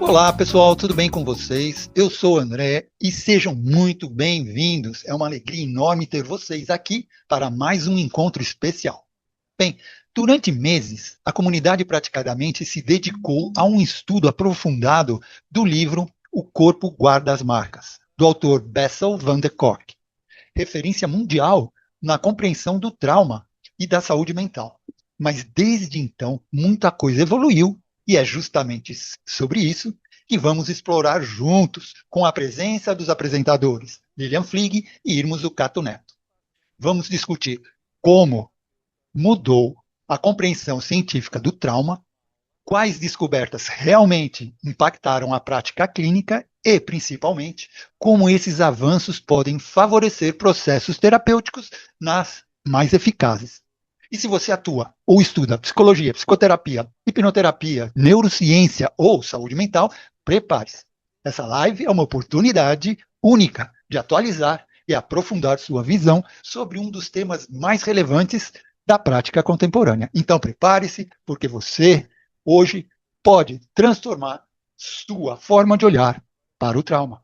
Olá pessoal, tudo bem com vocês? Eu sou o André e sejam muito bem-vindos. É uma alegria enorme ter vocês aqui para mais um encontro especial. Bem, durante meses, a comunidade praticamente se dedicou a um estudo aprofundado do livro O Corpo Guarda as Marcas, do autor Bessel van der Kolk, referência mundial na compreensão do trauma e da saúde mental. Mas desde então, muita coisa evoluiu e é justamente sobre isso que vamos explorar juntos, com a presença dos apresentadores Lilian Flig e Irmo Zucato Neto. Vamos discutir como mudou a compreensão científica do trauma, quais descobertas realmente impactaram a prática clínica e, principalmente, como esses avanços podem favorecer processos terapêuticos mais eficazes. E se você atua ou estuda psicologia, psicoterapia, hipnoterapia, neurociência ou saúde mental, prepare-se. Essa live é uma oportunidade única de atualizar e aprofundar sua visão sobre um dos temas mais relevantes da prática contemporânea. Então prepare-se, porque você, hoje, pode transformar sua forma de olhar para o trauma.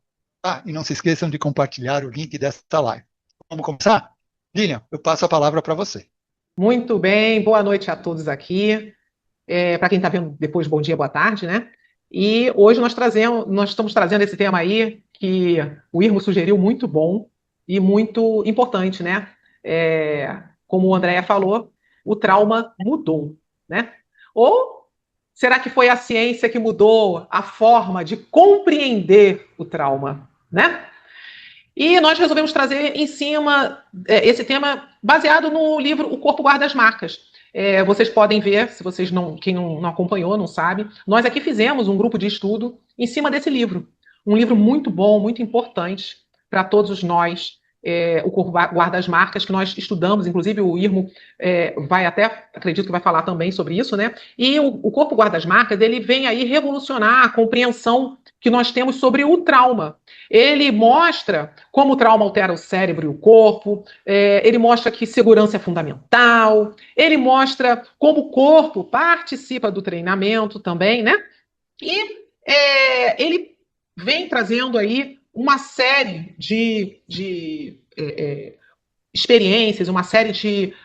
E não se esqueçam de compartilhar o link desta live. Vamos começar? Lilian, eu passo a palavra para você. Muito bem, boa noite a todos aqui. Para quem está vendo depois, bom dia, boa tarde, né? E hoje nós estamos trazendo esse tema aí que o Irmo sugeriu, muito bom e muito importante, né? Como o Andréa falou, o trauma mudou, né? Ou será que foi a ciência que mudou a forma de compreender o trauma, né? E nós resolvemos trazer em cima esse tema baseado no livro O Corpo Guarda as Marcas. Vocês podem ver, se vocês quem não acompanhou, não sabe, nós aqui fizemos um grupo de estudo em cima desse livro. Um livro muito bom, muito importante para todos nós, O Corpo Guarda as Marcas, que nós estudamos, inclusive o Irmo vai até, acredito que vai falar também sobre isso, né? E o Corpo Guarda as Marcas, ele vem aí revolucionar a compreensão que nós temos sobre o trauma. Ele mostra como o trauma altera o cérebro e o corpo, ele mostra que segurança é fundamental, ele mostra como o corpo participa do treinamento também, né? E ele vem trazendo aí uma série de experiências, uma série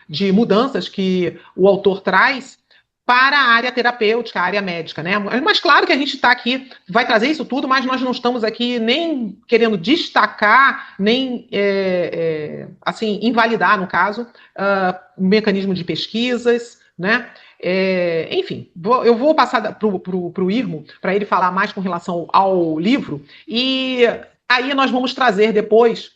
de mudanças que o autor traz para a área terapêutica, a área médica, né? Mas claro que a gente está aqui, vai trazer isso tudo, mas nós não estamos aqui nem querendo destacar, nem assim, invalidar, no caso, o mecanismo de pesquisas, né? Enfim, eu vou passar para o Irmo, para ele falar mais com relação ao livro, e aí nós vamos trazer depois,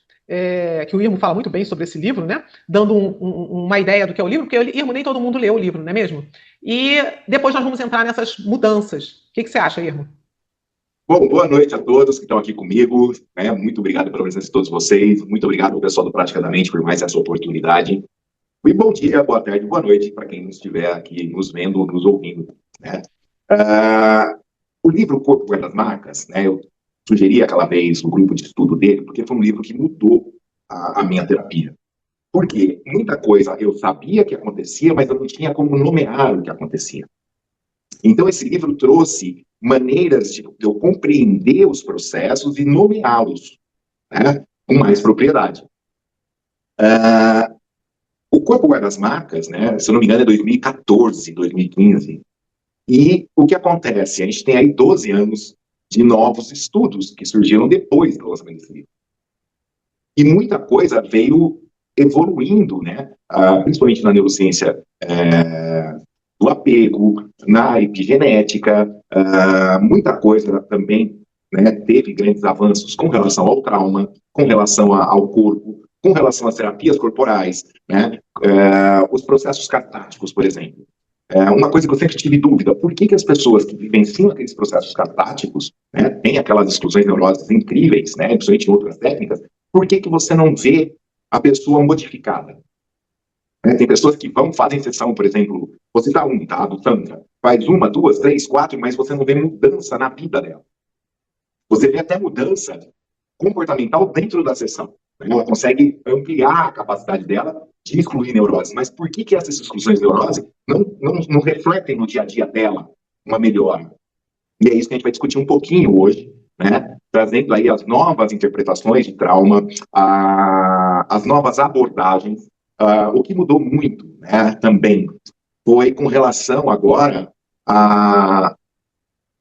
que o Irmo fala muito bem sobre esse livro, né? Dando uma ideia do que é o livro, porque o Irmo nem todo mundo leu o livro, não é mesmo? E depois nós vamos entrar nessas mudanças. O que você acha, Irmo? Bom, boa noite a todos que estão aqui comigo, né? Muito obrigado pela presença de todos vocês, muito obrigado ao pessoal do Praticadamente por mais essa oportunidade. E bom dia, boa tarde, boa noite para quem estiver aqui nos vendo ou nos ouvindo, né? O livro O Corpo Guarda as Marcas, né? Eu sugeri aquela vez no grupo de estudo dele, porque foi um livro que mudou a minha terapia. Porque muita coisa eu sabia que acontecia, mas eu não tinha como nomear o que acontecia. Então, esse livro trouxe maneiras de eu compreender os processos e nomeá-los, né, com mais propriedade. O Corpo Guarda as Marcas, né, se eu não me engano, é 2014, 2015. E o que acontece? A gente tem aí 12 anos de novos estudos que surgiram depois do lançamento desse livro. E muita coisa veio evoluindo, né? Principalmente na neurociência do apego, na epigenética, muita coisa também, né, teve grandes avanços com relação ao trauma, com relação ao corpo, com relação às terapias corporais, né? Os processos catáticos, por exemplo. Uma coisa que eu sempre tive dúvida, por que as pessoas que vivenciam aqueles processos catáticos, né, têm aquelas exclusões neurosas incríveis, né, principalmente em outras técnicas, por que você não vê a pessoa modificada? Tem pessoas que fazem sessão, por exemplo, você dá tá, do Tantra, faz 1, 2, 3, 4, mas você não vê mudança na vida dela. Você vê até mudança comportamental dentro da sessão. Ela consegue ampliar a capacidade dela de excluir neurose. Mas por que essas exclusões de neurose não refletem no dia a dia dela uma melhora? E é isso que a gente vai discutir um pouquinho hoje, né? Trazendo aí as novas interpretações de trauma, as novas abordagens. O que mudou muito, né, também foi com relação agora à,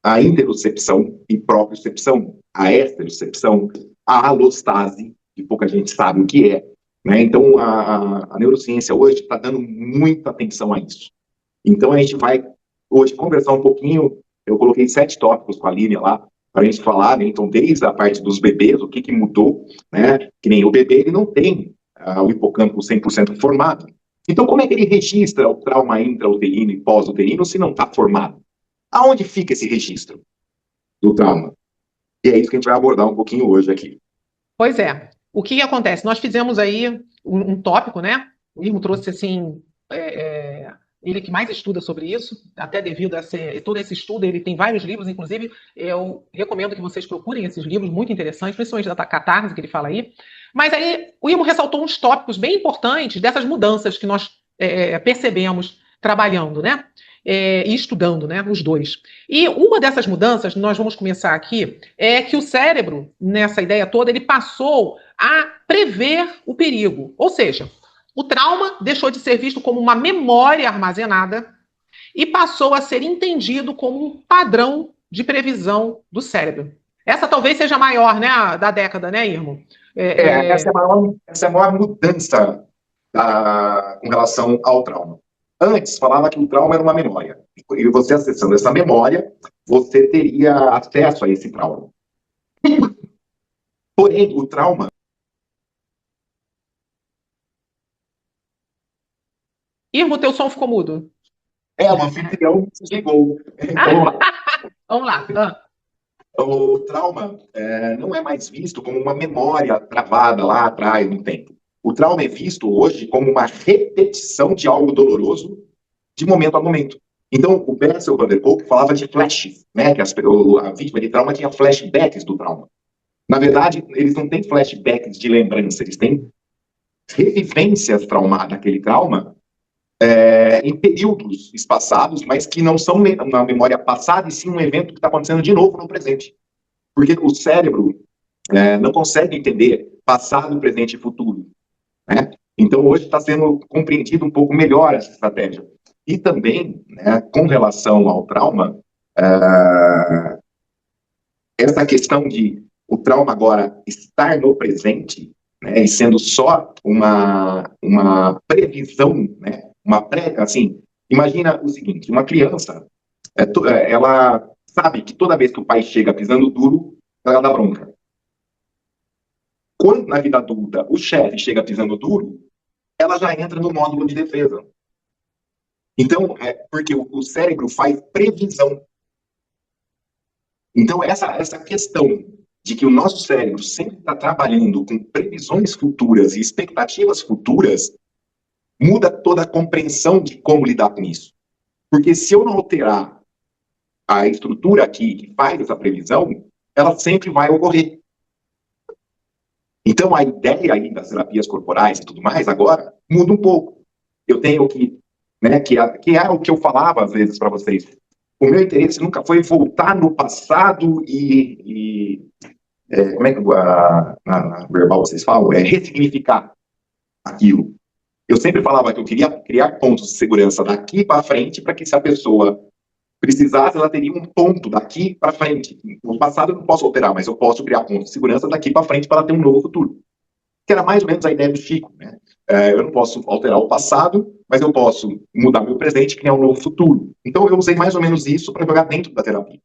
à interocepção e propriocepção, à esterocepção, à alostase, que pouca gente sabe o que é. Né? Então, a neurociência hoje está dando muita atenção a isso. Então, a gente vai hoje conversar um pouquinho. Eu coloquei 7 tópicos com a Lívia lá, para a gente falar, né? Então, desde a parte dos bebês, o que mudou, né? Que nem o bebê, ele não tem o hipocampo 100% formado. Então, como é que ele registra o trauma intrauterino e pós-uterino se não está formado? Aonde fica esse registro do trauma? E é isso que a gente vai abordar um pouquinho hoje aqui. Pois é. O que acontece? Nós fizemos aí um tópico, né? O Irmo trouxe, assim, ele que mais estuda sobre isso, até devido a todo esse estudo, ele tem vários livros, inclusive, eu recomendo que vocês procurem esses livros, muito interessantes, principalmente da Catarse, que ele fala aí. Mas aí o Irmo ressaltou uns tópicos bem importantes dessas mudanças que nós percebemos trabalhando, né? E estudando, né? Os dois. E uma dessas mudanças, nós vamos começar aqui, é que o cérebro, nessa ideia toda, ele passou a prever o perigo. Ou seja, o trauma deixou de ser visto como uma memória armazenada e passou a ser entendido como um padrão de previsão do cérebro. Essa talvez seja a maior, né, da década, né, Irmo? Essa é a maior mudança com relação ao trauma. Antes, falava que o trauma era uma memória. E você acessando essa memória, você teria acesso a esse trauma. Porém, o trauma... Irmo, teu som ficou mudo. O anfitrião desligou. Então, vamos lá. O trauma não é mais visto como uma memória travada lá atrás no tempo. O trauma é visto hoje como uma repetição de algo doloroso de momento a momento. Então, o Bessel van der Kolk falava de flashes, né? Que a vítima de trauma tinha flashbacks do trauma. Na verdade, eles não têm flashbacks de lembrança, eles têm revivências daquele trauma em períodos espaçados, mas que não são na memória passada, e sim um evento que está acontecendo de novo no presente. Porque o cérebro não consegue entender passado, presente e futuro. Né? Então, hoje está sendo compreendido um pouco melhor essa estratégia. E também, né, com relação ao trauma, essa questão de o trauma agora estar no presente, né, e sendo só uma previsão, né, assim, imagina o seguinte, uma criança, ela sabe que toda vez que o pai chega pisando duro, ela dá bronca. Quando na vida adulta o chefe chega pisando duro, ela já entra no módulo de defesa. Então, porque o cérebro faz previsão. Então, essa questão de que o nosso cérebro sempre está trabalhando com previsões futuras e expectativas futuras, muda toda a compreensão de como lidar com isso. Porque se eu não alterar a estrutura aqui que faz essa previsão, ela sempre vai ocorrer. Então, a ideia aí das terapias corporais e tudo mais, agora, muda um pouco. Eu tenho que, né, que é o que eu falava às vezes para vocês. O meu interesse nunca foi voltar no passado como é que na verbal vocês falam? Ressignificar aquilo. Eu sempre falava que eu queria criar pontos de segurança daqui para frente, para que se a pessoa precisasse, ela teria um ponto daqui para frente. No passado eu não posso alterar, mas eu posso criar pontos de segurança daqui para frente para ela ter um novo futuro. Que era mais ou menos a ideia do Chico, né? Eu não posso alterar o passado, mas eu posso mudar meu presente e criar um novo futuro. Então eu usei mais ou menos isso para jogar dentro da terapia.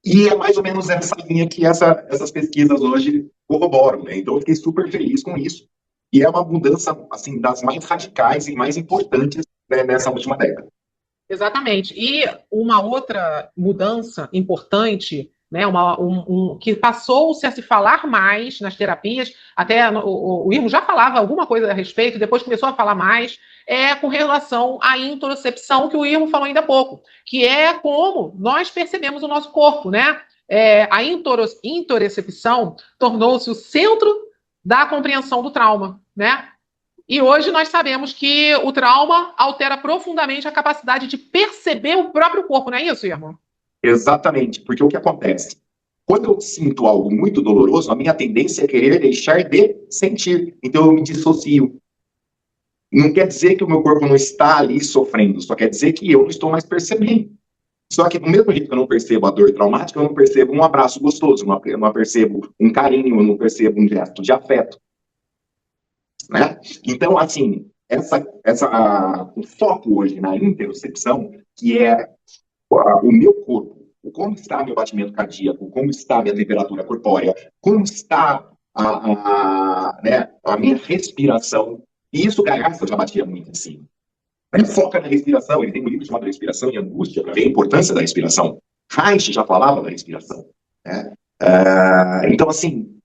E é mais ou menos essa linha que essas pesquisas hoje corroboram, né? Então eu fiquei super feliz com isso. E é uma mudança, assim, das mais radicais e mais importantes, né, nessa última década. Exatamente. E uma outra mudança importante, né, que passou-se a se falar mais nas terapias, até o Irmo já falava alguma coisa a respeito, depois começou a falar mais, com relação à interocepção, que o Irmo falou ainda há pouco, que é como nós percebemos o nosso corpo, né? A interocepção tornou-se o centro da compreensão do trauma, né? E hoje nós sabemos que o trauma altera profundamente a capacidade de perceber o próprio corpo, não é isso, Irmão? Exatamente, porque o que acontece? Quando eu sinto algo muito doloroso, a minha tendência é querer deixar de sentir. Então eu me dissocio. Não quer dizer que o meu corpo não está ali sofrendo, só quer dizer que eu não estou mais percebendo. Só que do mesmo jeito que eu não percebo a dor traumática, eu não percebo um abraço gostoso, eu não percebo um carinho, eu não percebo um gesto de afeto, né? Então, assim, o foco hoje na interocepção, que é o meu corpo, como está meu batimento cardíaco, como está minha temperatura corpórea, como está né, a minha respiração, e isso Gaiarsa já batia muito em cima. Ele foca na respiração, ele tem um livro chamado Respiração e Angústia, para ver a importância da respiração. Reich já falava da respiração. Né? Então, assim,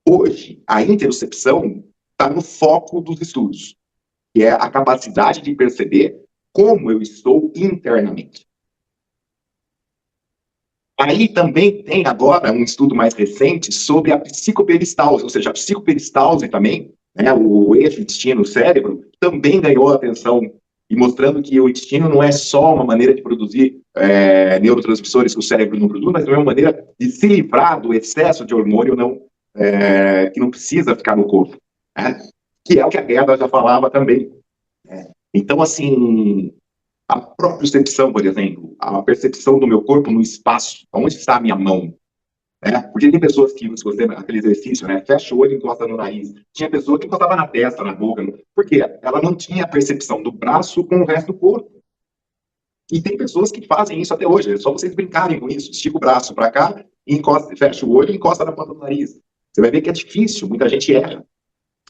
hoje, a interocepção está no foco dos estudos, que é a capacidade de perceber como eu estou internamente. Aí também tem agora um estudo mais recente sobre a psicoperistalse, ou seja, a psicoperistalse também, né, o eixo intestino-cérebro, também ganhou atenção e mostrando que o intestino não é só uma maneira de produzir neurotransmissores que o cérebro não produz, mas também é uma maneira de se livrar do excesso de hormônio que não precisa ficar no corpo, né? Que é o que a Gerda já falava também. Né? Então, assim, a propriocepção, por exemplo, a percepção do meu corpo no espaço, onde está a minha mão. Né? Porque tem pessoas que, se você, aquele exercício, né, fecha o olho e encosta no nariz. Tinha pessoa que encostava na testa, na boca. Por quê? Ela não tinha a percepção do braço com o resto do corpo. E tem pessoas que fazem isso até hoje. É só vocês brincarem com isso. Estica o braço para cá, encosta, fecha o olho e encosta na ponta do nariz. Você vai ver que é difícil, muita gente erra.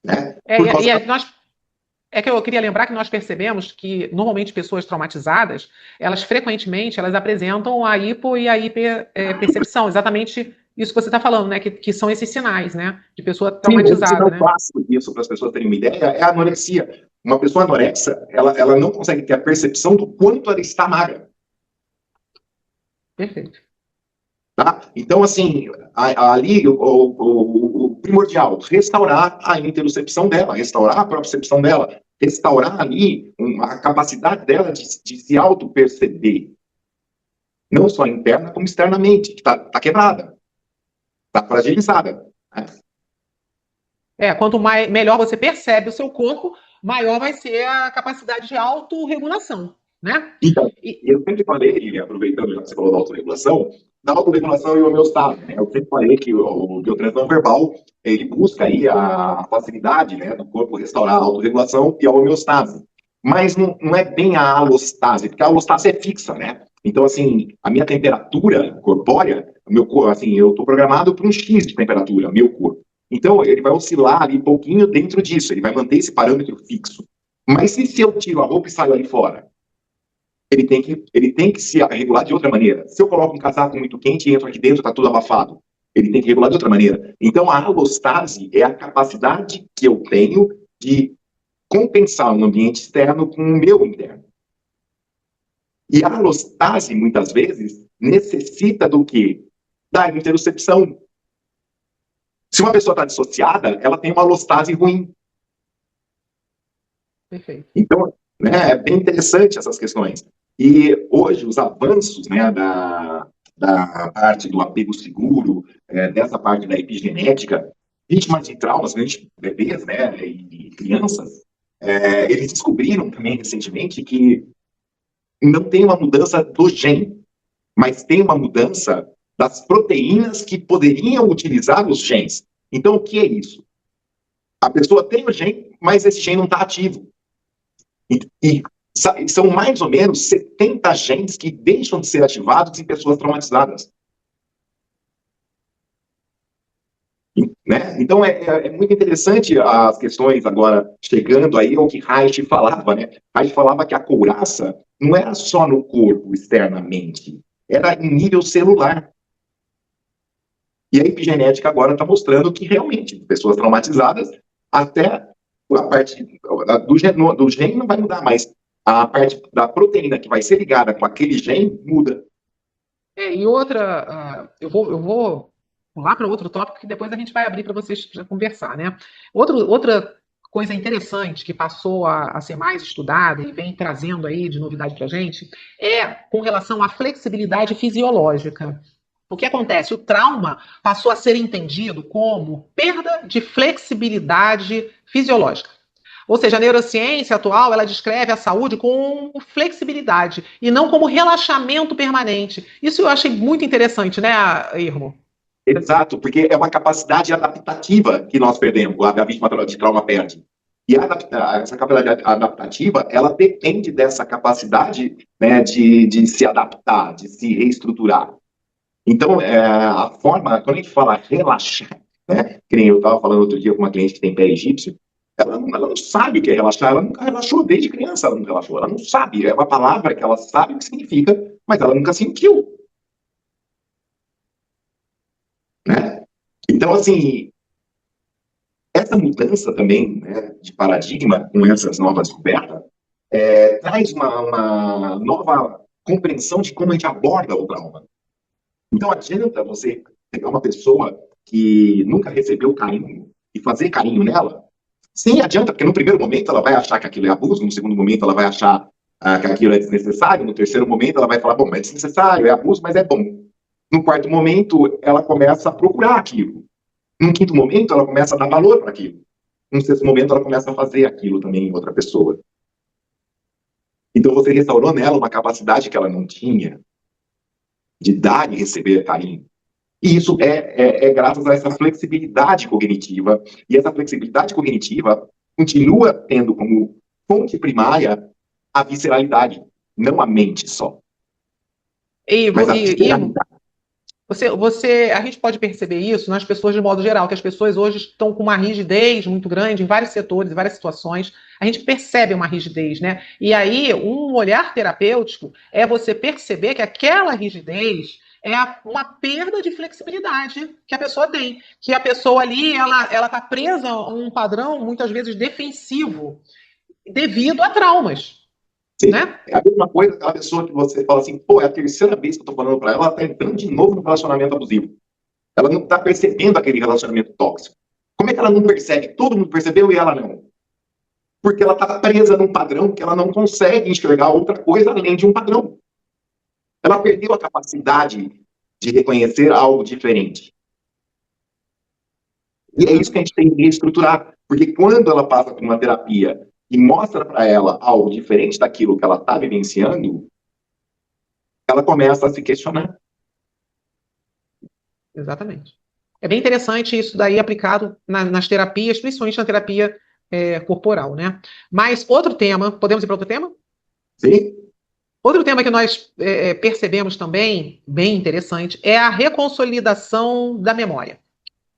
Né? É que eu queria lembrar que nós percebemos que, normalmente, pessoas traumatizadas, elas frequentemente elas apresentam a hipo e a hiperpercepção, exatamente isso que você está falando, né? Que são esses sinais, né? De pessoa traumatizada. Sim, o sinal clássico disso, para as pessoas terem uma ideia, é a anorexia. Uma pessoa anorexa, ela não consegue ter a percepção do quanto ela está magra. Perfeito. Tá? Então, assim, ali o primordial, restaurar a interocepção dela, restaurar a propriocepção dela, restaurar ali a capacidade dela de se auto-perceber. Não só interna, como externamente, que está quebrada, está fragilizada. Né? Quanto melhor você percebe o seu corpo, maior vai ser a capacidade de autorregulação. Né? Então, eu sempre falei, aproveitando já que você falou da autorregulação e homeostase, né? Eu sempre falei que o biotransão verbal, ele busca aí a facilidade, né, do corpo restaurar a autorregulação e a homeostase. Mas não é bem a alostase, porque a alostase é fixa, né? Então, assim, a minha temperatura corpórea, meu corpo, assim, eu estou programado para um X de temperatura, meu corpo. Então, ele vai oscilar ali um pouquinho dentro disso, ele vai manter esse parâmetro fixo. Mas se eu tiro a roupa e saio ali fora, ele tem que se regular de outra maneira. Se eu coloco um casaco muito quente e entro aqui dentro, está tudo abafado. Ele tem que regular de outra maneira. Então, a alostase é a capacidade que eu tenho de compensar um ambiente externo com o meu interno. E a alostase, muitas vezes, necessita do quê? Da interocepção. Se uma pessoa está dissociada, ela tem uma alostase ruim. Perfeito. Então, né, é bem interessante essas questões. E hoje os avanços, né, da parte do apego seguro, dessa parte da epigenética, vítimas de traumas, bebês, né, e crianças, eles descobriram também recentemente que não tem uma mudança do gene, mas tem uma mudança das proteínas que poderiam utilizar os genes. Então, o que é isso? A pessoa tem o gene, mas esse gene não está ativo. E são mais ou menos 70 genes que deixam de ser ativados em pessoas traumatizadas. Né? Então, é muito interessante as questões agora chegando aí ao que Reich falava. Né? Reich falava que a couraça não era só no corpo, externamente, era em nível celular. E a epigenética agora está mostrando que realmente, pessoas traumatizadas, até a parte do gene não vai mudar, mas a parte da proteína que vai ser ligada com aquele gene muda. E outra, eu vou pular para outro tópico que depois a gente vai abrir para vocês conversar, né? Outra coisa interessante que passou a ser mais estudada e vem trazendo aí de novidade para a gente é com relação à flexibilidade fisiológica. O que acontece? O trauma passou a ser entendido como perda de flexibilidade fisiológica. Ou seja, a neurociência atual, ela descreve a saúde com flexibilidade e não como relaxamento permanente. Isso eu achei muito interessante, né, Irmo? Exato, porque é uma capacidade adaptativa que nós perdemos, a vítima de trauma perde. E essa capacidade adaptativa, ela depende dessa capacidade, né, de se adaptar, de se reestruturar. Então, a forma, quando a gente fala relaxar, né, que nem eu estava falando outro dia com uma cliente que tem pé egípcio, ela não sabe o que é relaxar, ela nunca relaxou desde criança, ela não relaxou, ela não sabe, é uma palavra que ela sabe o que significa, mas ela nunca sentiu, né? Então, assim, essa mudança também, né, de paradigma com essas novas descobertas traz uma nova compreensão de como a gente aborda o trauma. Então, adianta você pegar uma pessoa que nunca recebeu carinho e fazer carinho nela. Sim, adianta, porque no primeiro momento ela vai achar que aquilo é abuso, no segundo momento ela vai achar que aquilo é desnecessário, no terceiro momento ela vai falar, bom, é desnecessário, é abuso, mas é bom. No quarto momento, ela começa a procurar aquilo. No quinto momento, ela começa a dar valor para aquilo. No sexto momento, ela começa a fazer aquilo também em outra pessoa. Então, você restaurou nela uma capacidade que ela não tinha de dar e receber carinho. E isso é graças a essa flexibilidade cognitiva. E essa flexibilidade cognitiva continua tendo como fonte primária a visceralidade, não a mente só. Mas a visceralidade. A gente pode perceber isso nas pessoas de modo geral, que as pessoas hoje estão com uma rigidez muito grande em vários setores, em várias situações. A gente percebe uma rigidez, né? E aí, um olhar terapêutico é você perceber que aquela rigidez é uma perda de flexibilidade que a pessoa tem. Que a pessoa ali, ela está presa a um padrão, muitas vezes, defensivo, devido a traumas. Sim, né? é a mesma coisa aquela pessoa que você fala assim, pô, é a terceira vez que eu tô falando pra ela tá entrando de novo no relacionamento abusivo. Ela não tá percebendo aquele relacionamento tóxico. Como é que ela não percebe? Todo mundo percebeu e ela não. Porque ela tá presa num padrão que ela não consegue enxergar outra coisa além de um padrão. Ela perdeu a capacidade de reconhecer algo diferente. E é isso que a gente tem que reestruturar. Porque quando ela passa por uma terapia e mostra para ela algo diferente daquilo que ela está vivenciando, ela começa a se questionar. Exatamente. É bem interessante isso daí aplicado nas terapias, principalmente na terapia corporal, né? Mas outro tema, podemos ir para outro tema? Sim. Outro tema que nós percebemos também, bem interessante, é a reconsolidação da memória.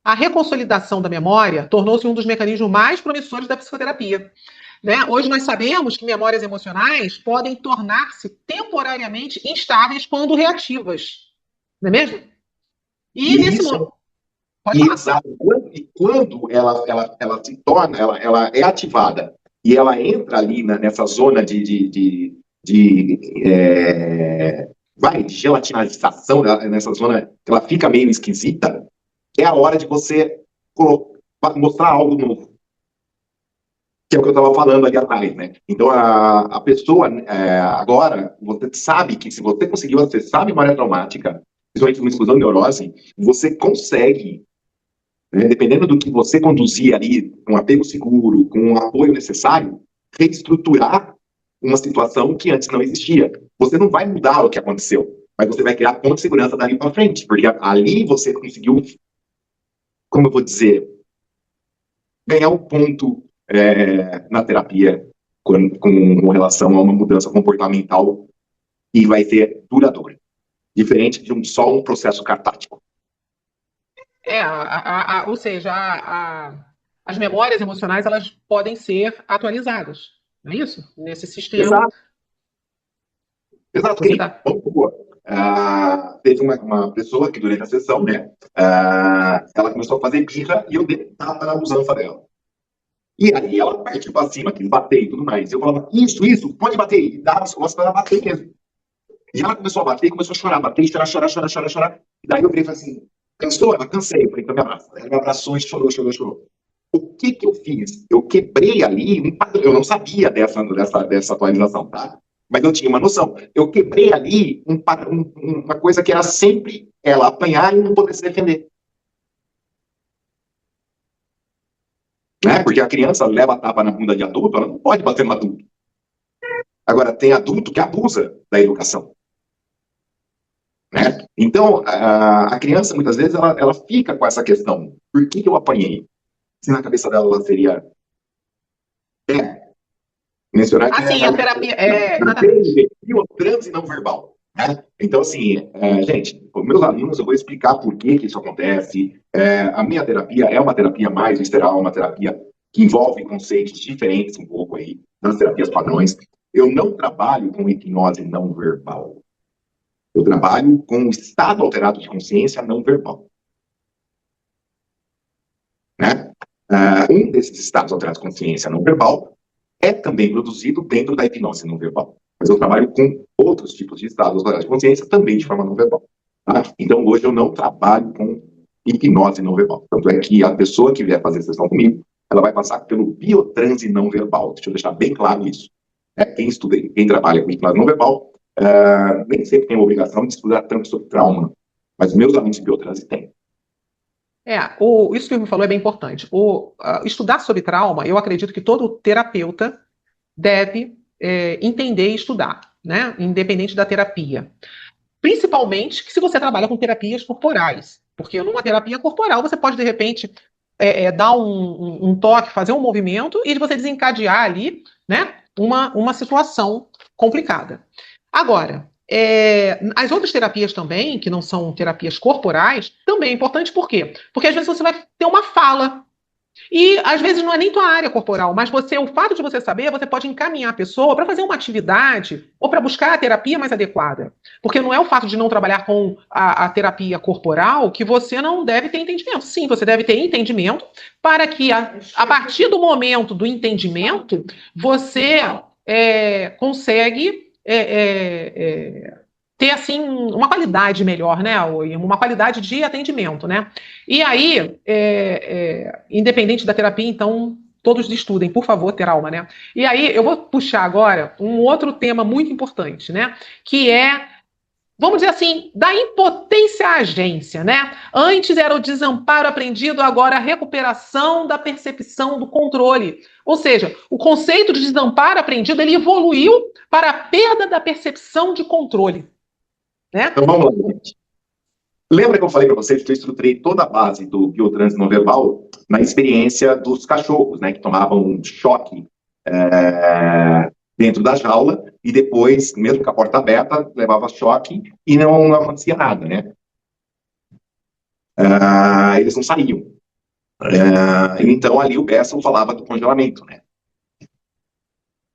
A reconsolidação da memória tornou-se um dos mecanismos mais promissores da psicoterapia. Né? Hoje nós sabemos que memórias emocionais podem tornar-se temporariamente instáveis quando reativas. Não é mesmo? E nesse momento. E quando ela se torna, ela é ativada e ela entra ali nessa zona de gelatinização, nessa zona que ela fica meio esquisita, é a hora de você mostrar algo novo. Que é o que eu estava falando ali atrás, né? Então, a pessoa, agora, você sabe que se você conseguiu acessar a memória traumática, principalmente uma exclusão de neurose, você consegue, né, dependendo do que você conduzir ali, com um apego seguro, com o apoio necessário, reestruturar uma situação que antes não existia. Você não vai mudar o que aconteceu, mas você vai criar ponto de segurança dali para frente, porque ali você conseguiu, como eu vou dizer, ganhar um ponto na terapia com relação a uma mudança comportamental e vai ser duradoura, diferente de só um processo catático. Ou seja, as memórias emocionais elas podem ser atualizadas, não é isso? Nesse sistema. Exato. Teve uma pessoa que durante a sessão, né, ela começou a fazer birra e eu dei tapa na busanfa dela. E aí ela partiu pra cima, quis bater e tudo mais. Eu falava, isso, pode bater. E dava as costas pra ela bater mesmo. E ela começou a bater e começou a chorar, bater, chorar. E daí eu falei assim, cansou? Ela cansei. Eu falei, então me abraça. Ela me abraçou e chorou. O que eu fiz? Eu quebrei ali um padrão. Eu não sabia dessa atualização, tá? Mas eu tinha uma noção. Eu quebrei ali uma coisa que era sempre ela apanhar e não poder se defender. Né? Porque a criança leva a tapa na bunda de adulto, ela não pode bater no adulto. Agora, tem adulto que abusa da educação. Né? Então, a criança, muitas vezes, ela fica com essa questão. Por que eu apanhei? Se na cabeça dela ela seria... mencionar que Assim, a terapia... na TNV, transe não verbal. Né? Então, assim, gente, meus alunos, eu vou explicar por que isso acontece. A minha terapia é uma terapia mais visceral, uma terapia que envolve conceitos diferentes um pouco aí das terapias padrões. Eu não trabalho com hipnose não verbal. Eu trabalho com o estado alterado de consciência não verbal. Né? Um desses estados alterados de consciência não verbal é também produzido dentro da hipnose não verbal. Mas eu trabalho com outros tipos de estados alterados de consciência também de forma não verbal. Tá? Então, hoje eu não trabalho com hipnose não verbal. Tanto é que a pessoa que vier fazer sessão comigo, ela vai passar pelo biotranse não verbal. Deixa eu deixar bem claro isso. Quem estuda, quem trabalha com hipnose não verbal, nem sempre tem a obrigação de estudar tanto sobre trauma. Mas meus alunos de biotranse têm. Isso que o Ivo falou é bem importante. Estudar sobre trauma, eu acredito que todo terapeuta deve entender e estudar, né? Independente da terapia. Principalmente que se você trabalha com terapias corporais. Porque numa terapia corporal você pode, de repente, dar um toque, fazer um movimento e você desencadear ali, né, uma situação complicada. Agora, as outras terapias também, que não são terapias corporais, também é importante, por quê? Porque às vezes você vai ter uma fala, e às vezes não é nem tua área corporal, mas o fato de você saber, você pode encaminhar a pessoa para fazer uma atividade ou para buscar a terapia mais adequada. Porque não é o fato de não trabalhar com a terapia corporal que você não deve ter entendimento. Sim, você deve ter entendimento para que, a partir do momento do entendimento, você consegue ter, assim, uma qualidade melhor, né, uma qualidade de atendimento, né? E aí, independente da terapia, então, todos estudem, por favor, trauma, né? E aí, eu vou puxar agora um outro tema muito importante, né? Que é, vamos dizer assim, da impotência à agência, né? Antes era o desamparo aprendido, agora a recuperação da percepção do controle. Ou seja, o conceito de desamparo aprendido, ele evoluiu para a perda da percepção de controle. Né? Então vamos lá, gente. Lembra que eu falei para vocês que eu estruturei toda a base do biotranse não verbal na experiência dos cachorros, né, que tomavam um choque dentro da jaula e depois, mesmo com a porta aberta, levava choque e não acontecia nada, né? Eles não saíam. Então ali o Bessel falava do congelamento, né?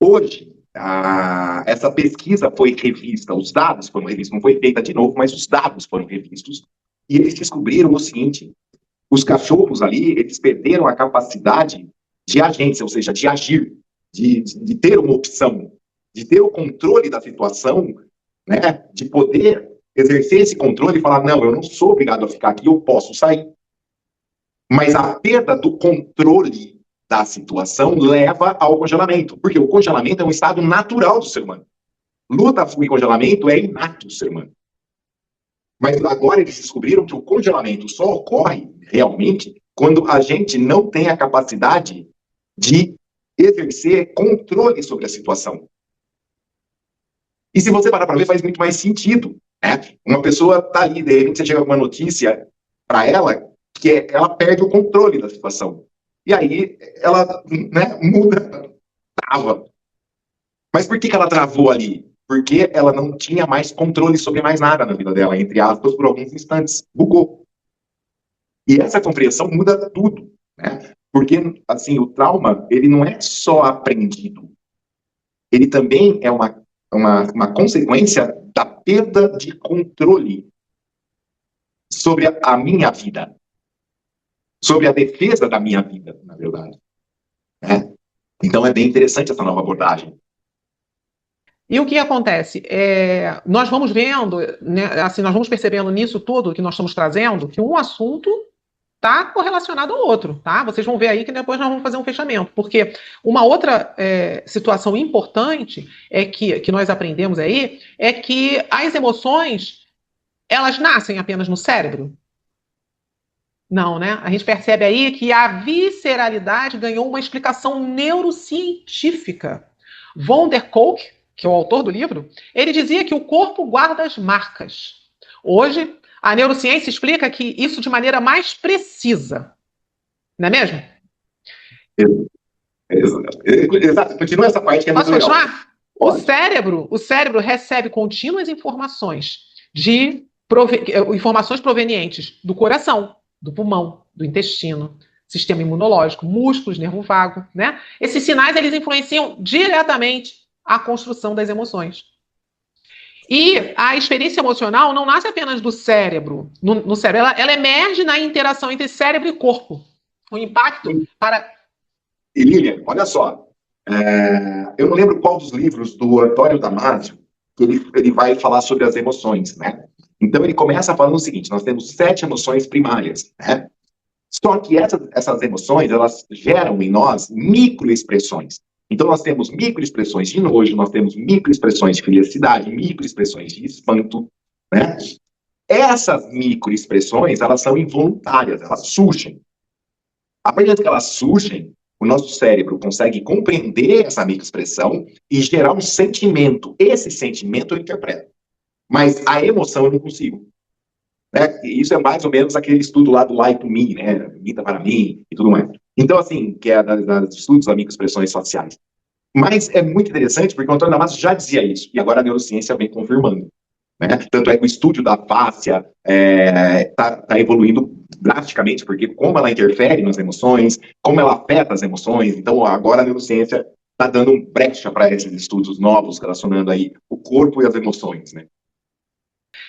Hoje, essa pesquisa foi revista, os dados foram revistos, não foi feita de novo, mas os dados foram revistos, e eles descobriram o seguinte: os cachorros ali, eles perderam a capacidade de agência, ou seja, de agir, de ter uma opção, de ter o controle da situação, né, de poder exercer esse controle e falar, não, eu não sou obrigado a ficar aqui, eu posso sair. Mas a perda do controle da situação leva ao congelamento, porque o congelamento é um estado natural do ser humano. Luta, fuga e congelamento é inato do ser humano. Mas agora eles descobriram que o congelamento só ocorre realmente quando a gente não tem a capacidade de exercer controle sobre a situação. E se você parar para ver, faz muito mais sentido. Né? Uma pessoa está ali, de repente você chega com uma notícia para ela que ela perde o controle da situação. E aí ela, né, muda, trava. Mas por que ela travou ali? Porque ela não tinha mais controle sobre mais nada na vida dela, entre aspas, por alguns instantes. Bugou. E essa compreensão muda tudo. Né? Porque, assim, o trauma, ele não é só aprendido. Ele também é uma consequência da perda de controle sobre a minha vida. Sobre a defesa da minha vida, na verdade. Né? Então é bem interessante essa nova abordagem. E o que acontece? Nós vamos vendo, né, assim, nós vamos percebendo nisso tudo que nós estamos trazendo, que um assunto está correlacionado ao outro, tá? Vocês vão ver aí que depois nós vamos fazer um fechamento, porque uma outra situação importante que nós aprendemos aí é que as emoções, elas nascem apenas no cérebro? Não, né? A gente percebe aí que a visceralidade ganhou uma explicação neurocientífica. Von der Kolk, que é o autor do livro, ele dizia que o corpo guarda as marcas. Hoje, a neurociência explica que isso de maneira mais precisa. Não é mesmo? Exato. Continua essa parte que é muito legal. Posso continuar? O cérebro recebe contínuas informações informações provenientes do coração, do pulmão, do intestino, sistema imunológico, músculos, nervo vago, né? Esses sinais, eles influenciam diretamente a construção das emoções. E a experiência emocional não nasce apenas do cérebro, no cérebro, ela emerge na interação entre cérebro e corpo. O impacto para... E Lilian, olha só, eu não lembro qual dos livros do Antônio Damasio que ele vai falar sobre as emoções, né? Então ele começa falando o seguinte: nós temos 7 emoções primárias, né? Só que essas emoções, elas geram em nós microexpressões. Então nós temos microexpressões de nojo, nós temos microexpressões de felicidade, microexpressões de espanto, né? Essas microexpressões, elas são involuntárias, elas surgem. A partir que elas surgem, o nosso cérebro consegue compreender essa microexpressão e gerar um sentimento. Esse sentimento eu interpreto. Mas a emoção eu não consigo. Né? Isso é mais ou menos aquele estudo lá do lie to me, né? Imita para mim e tudo mais. Então, assim, que é dos estudos das microexpressões faciais. Mas é muito interessante porque o Antônio Damasio já dizia isso, e agora a neurociência vem confirmando. Né? Tanto é que o estudo da fáscia está evoluindo drasticamente, porque como ela interfere nas emoções, como ela afeta as emoções, então agora a neurociência está dando um brecha para esses estudos novos, relacionando aí o corpo e as emoções, né?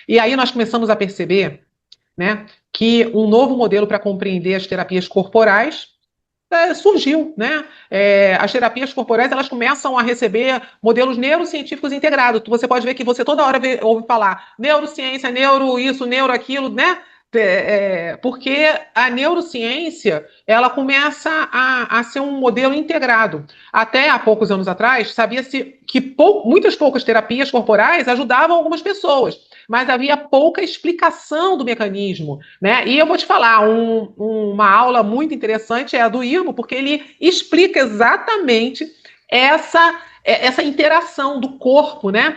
E aí nós começamos a perceber, né, que um novo modelo para compreender as terapias corporais surgiu, né? As terapias corporais, elas começam a receber modelos neurocientíficos integrados. Você pode ver que você toda hora ouve falar neurociência, neuro isso, neuro aquilo, né? Porque a neurociência, ela começa a ser um modelo integrado. Até há poucos anos atrás, sabia-se que muitas poucas terapias corporais ajudavam algumas pessoas, mas havia pouca explicação do mecanismo, né? E eu vou te falar, uma aula muito interessante é a do Irmo, porque ele explica exatamente essa interação do corpo, né?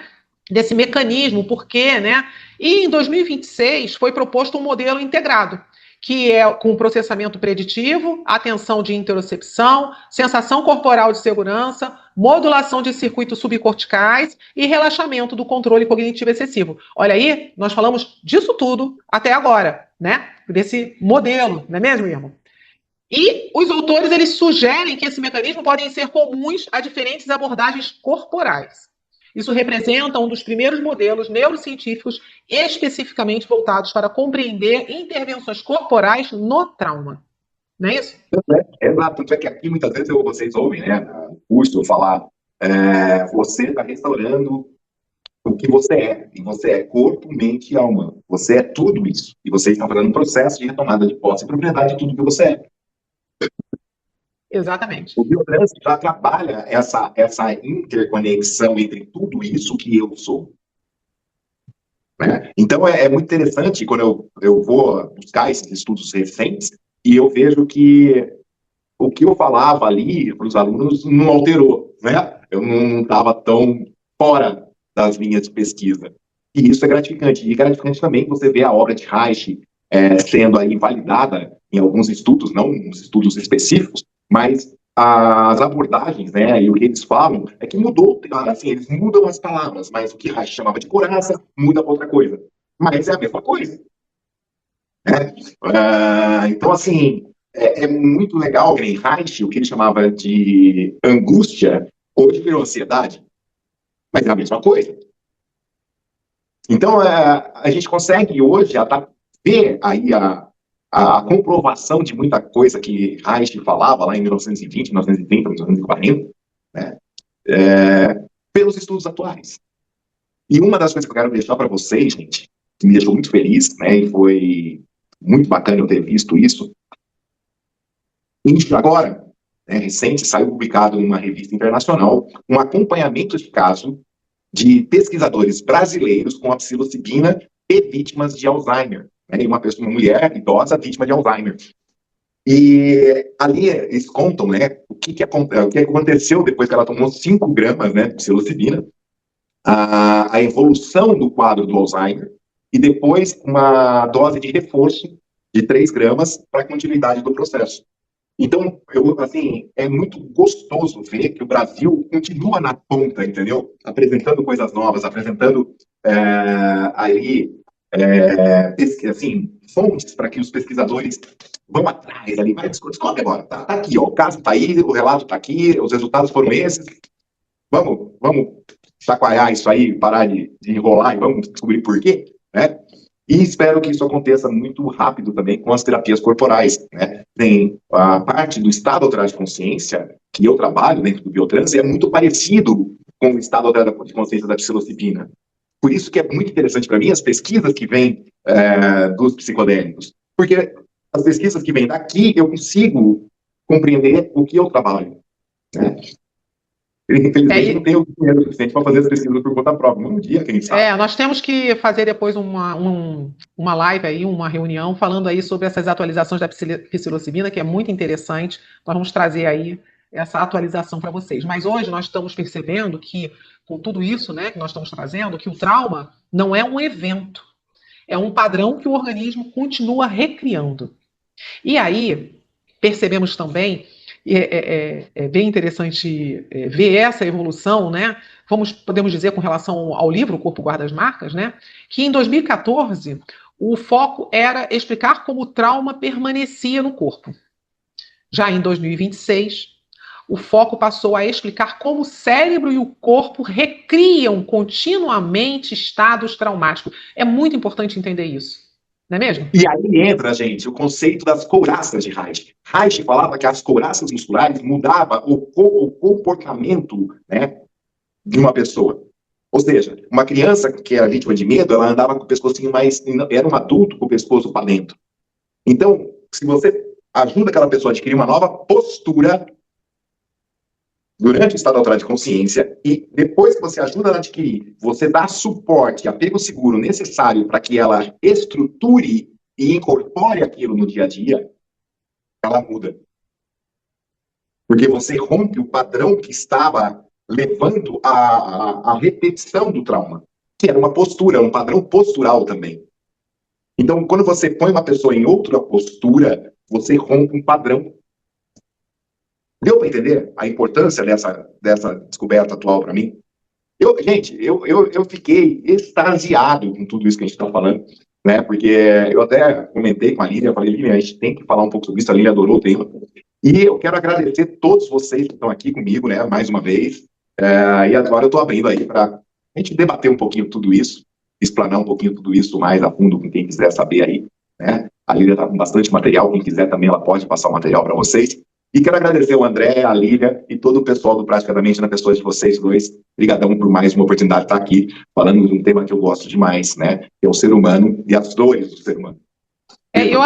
Desse mecanismo, por quê, né? E em 2026 foi proposto um modelo integrado, que é com processamento preditivo, atenção de interocepção, sensação corporal de segurança, modulação de circuitos subcorticais e relaxamento do controle cognitivo excessivo. Olha aí, nós falamos disso tudo até agora, né? Desse modelo, não é mesmo, irmão? E os autores, eles sugerem que esse mecanismo podem ser comuns a diferentes abordagens corporais. Isso representa um dos primeiros modelos neurocientíficos especificamente voltados para compreender intervenções corporais no trauma. Não é isso? Exato. Tanto é que aqui muitas vezes vocês ouvem, né, no curso, eu falar, você está restaurando o que você é. E você é corpo, mente e alma. Você é tudo isso. E vocês estão fazendo um processo de retomada de posse e propriedade de tudo que você é. Exatamente. O biotrans já trabalha essa interconexão entre tudo isso que eu sou. Né? Então é muito interessante quando eu vou buscar esses estudos recentes e eu vejo que o que eu falava ali para os alunos não alterou. Né? Eu não estava tão fora das linhas de pesquisa. E isso é gratificante. E é gratificante também você ver a obra de Reich sendo aí validada em alguns estudos, não uns estudos específicos, mas as abordagens, né, e o que eles falam é que mudou, assim, eles mudam as palavras, mas o que Reich chamava de couraça muda para outra coisa. Mas é a mesma coisa. Né? Então, assim, é muito legal que em Reich, o que ele chamava de angústia, hoje virou ansiedade. Mas é a mesma coisa. Então, a gente consegue hoje ver aí a comprovação de muita coisa que Reich falava lá em 1920, 1930, 1940, né? Pelos estudos atuais. E uma das coisas que eu quero deixar para vocês, gente, que me deixou muito feliz, né, e foi muito bacana eu ter visto isso, Agora, recente, saiu publicado numa revista internacional um acompanhamento de caso de pesquisadores brasileiros com a psilocibina e vítimas de Alzheimer. Né? Uma mulher idosa vítima de Alzheimer. E ali eles contam, né, o que aconteceu depois que ela tomou 5 gramas, né, de psilocibina, a evolução do quadro do Alzheimer, e depois uma dose de reforço de 3 gramas para a continuidade do processo. Então, é muito gostoso ver que o Brasil continua na ponta, entendeu? Apresentando coisas novas, apresentando fontes para que os pesquisadores vão atrás ali, vai descobre agora, tá aqui, ó, o caso tá aí, o relato tá aqui, os resultados foram esses, vamos chacoalhar isso aí, parar de enrolar e vamos descobrir por quê, né? E espero que isso aconteça muito rápido também com as terapias corporais, né? Tem a parte do estado alterado de consciência, que eu trabalho dentro do Biotrans, é muito parecido com o estado alterado de consciência da psilocibina. Por isso que é muito interessante para mim as pesquisas que vêm dos psicodélicos. Porque as pesquisas que vêm daqui, eu consigo compreender o que eu trabalho, né? Infelizmente, não tenho dinheiro suficiente para fazer as pesquisas por conta própria. Um dia, quem sabe. Nós temos que fazer depois uma live aí, uma reunião, falando aí sobre essas atualizações da psilocibina, que é muito interessante. Nós vamos trazer aí essa atualização para vocês. Mas hoje nós estamos percebendo que, com tudo isso, né, que nós estamos trazendo, que o trauma não é um evento, é um padrão que o organismo continua recriando. E aí, percebemos também, é bem interessante ver essa evolução, né? Podemos dizer, com relação ao livro O Corpo Guarda as Marcas, né? Que em 2014 o foco era explicar como o trauma permanecia no corpo. Já em 2026, o foco passou a explicar como o cérebro e o corpo recriam continuamente estados traumáticos. É muito importante entender isso. Não é mesmo? E aí entra, gente, o conceito das couraças de Reich. Reich falava que as couraças musculares mudavam o comportamento, né, de uma pessoa. Ou seja, uma criança que era vítima de medo, ela andava com o pescocinho era um adulto com o pescoço para dentro. Então, se você ajuda aquela pessoa a adquirir uma nova postura durante o estado alterado de consciência, e depois que você ajuda a adquirir, você dá suporte, apego seguro necessário para que ela estruture e incorpore aquilo no dia a dia, ela muda. Porque você rompe o padrão que estava levando à repetição do trauma, que era uma postura, um padrão postural também. Então, quando você põe uma pessoa em outra postura, você rompe um padrão. Deu para entender a importância dessa descoberta atual para mim? Eu fiquei extasiado com tudo isso que a gente está falando, né? Porque eu até comentei com a Lívia, falei, Lívia, a gente tem que falar um pouco sobre isso, a Lívia adorou o tema. E eu quero agradecer todos vocês que estão aqui comigo, né? Mais uma vez. E agora eu estou abrindo aí para a gente debater um pouquinho tudo isso, explanar um pouquinho tudo isso mais a fundo com quem quiser saber aí, né? A Lívia está com bastante material, quem quiser também ela pode passar o material para vocês. E quero agradecer o André, a Lívia e todo o pessoal do Praticamente na pessoa de vocês dois. Obrigadão por mais uma oportunidade de estar aqui falando de um tema que eu gosto demais, né? Que é o ser humano e as dores do ser humano. Eu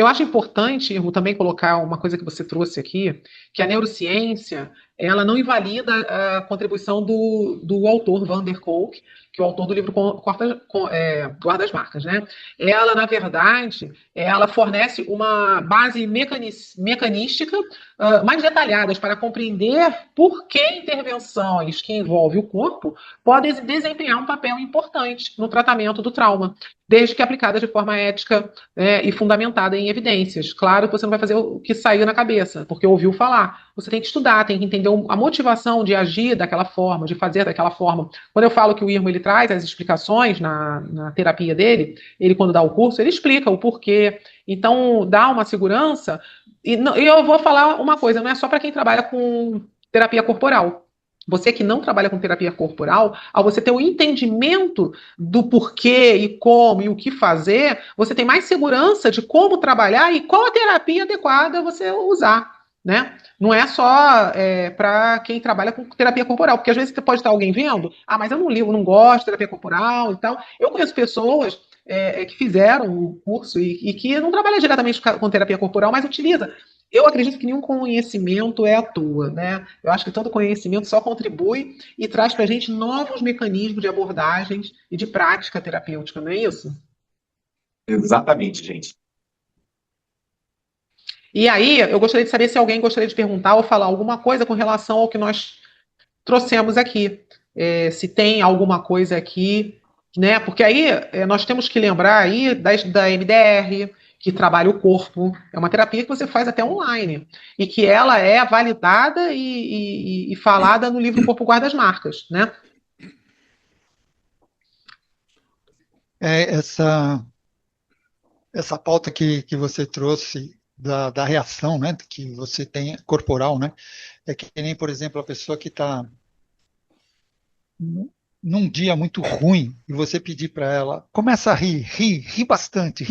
acho importante, Irmo, também colocar uma coisa que você trouxe aqui, que a neurociência, ela não invalida a contribuição do autor, Van der Kolk, que é o autor do livro Guarda as Marcas, né? Ela, na verdade, ela fornece uma base mecanística mais detalhadas para compreender por que intervenções que envolvem o corpo podem desempenhar um papel importante no tratamento do trauma, desde que aplicadas de forma ética e fundamentada em evidências. Claro que você não vai fazer o que saiu na cabeça, porque ouviu falar. Você tem que estudar, tem que entender a motivação de agir daquela forma, de fazer daquela forma. Quando eu falo que o Irmo ele traz as explicações na terapia dele, ele quando dá o curso, ele explica o porquê. Então, dá uma segurança. E eu vou falar uma coisa, não é só para quem trabalha com terapia corporal. Você que não trabalha com terapia corporal, ao você ter o entendimento do porquê e como e o que fazer, você tem mais segurança de como trabalhar e qual a terapia adequada você usar, né? Não é só para quem trabalha com terapia corporal, porque às vezes você pode estar alguém vendo, mas eu não gosto de terapia corporal e tal. Eu conheço pessoas que fizeram o curso e que não trabalham diretamente com terapia corporal, mas utiliza Eu acredito que nenhum conhecimento é à toa, né? Eu acho que todo conhecimento só contribui e traz para a gente novos mecanismos de abordagens e de prática terapêutica, não é isso? Exatamente, gente. E aí, eu gostaria de saber se alguém gostaria de perguntar ou falar alguma coisa com relação ao que nós trouxemos aqui. Se tem alguma coisa aqui, né? Porque aí nós temos que lembrar aí da MDR, que trabalha o corpo. É uma terapia que você faz até online. E que ela é validada e falada no livro Corpo Guarda as Marcas, né? Essa pauta que você trouxe da reação, né, que você tem corporal, né, é que nem, por exemplo, a pessoa que está num dia muito ruim e você pedir para ela, começa a rir bastante,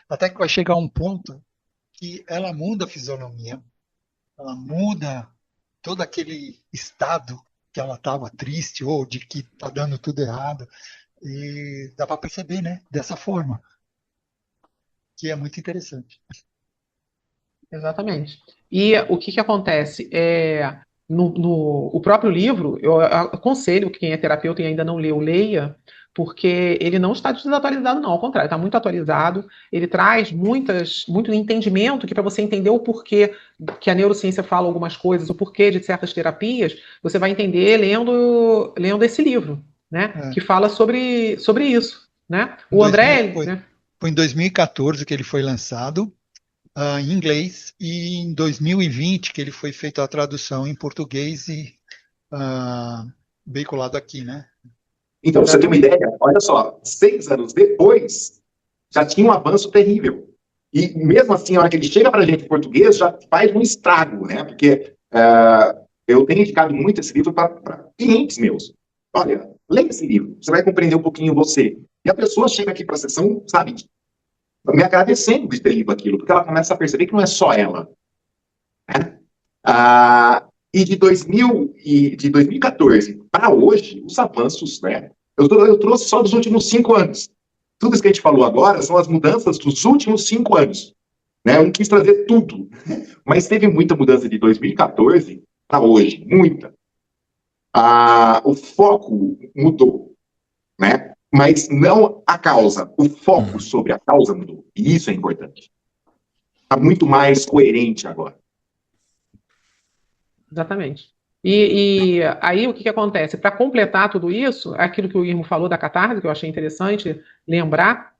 até que vai chegar um ponto que ela muda a fisionomia, ela muda todo aquele estado que ela estava triste ou de que está dando tudo errado e dá para perceber, né, dessa forma, que é muito interessante. Exatamente. E o que acontece? O próprio livro, eu aconselho que quem é terapeuta e ainda não leu, leia, porque ele não está desatualizado, não, ao contrário, está muito atualizado. Ele traz muito entendimento que para você entender o porquê que a neurociência fala algumas coisas, o porquê de certas terapias, você vai entender lendo esse livro, né? É. Que fala sobre isso. Né? Em O 2000 André, foi, né? foi em 2014 que ele foi lançado, em inglês, e em 2020 que ele foi feito a tradução em português e veiculado aqui, né? Então, pra você ter uma Exatamente. ideia, olha só, 6 anos depois, já tinha um avanço terrível. E mesmo assim, a hora que ele chega para a gente em português, já faz um estrago, né? Porque eu tenho indicado muito esse livro para clientes meus. Olha, leia esse livro, você vai compreender um pouquinho você. E a pessoa chega aqui para a sessão, sabe, me agradecendo de ter lido aquilo, porque ela começa a perceber que não é só ela. Né? E de 2014 para hoje, os avanços, né? Eu trouxe só dos últimos 5 anos. Tudo isso que a gente falou agora são as mudanças dos últimos 5 anos. Né? Eu não quis trazer tudo, mas teve muita mudança de 2014 para hoje, muita. O foco mudou, né? Mas não a causa. O foco sobre a causa mudou. E isso é importante. Está muito mais coerente agora. Exatamente. E aí o que acontece? Para completar tudo isso, aquilo que o Irmo falou da catarse, que eu achei interessante lembrar,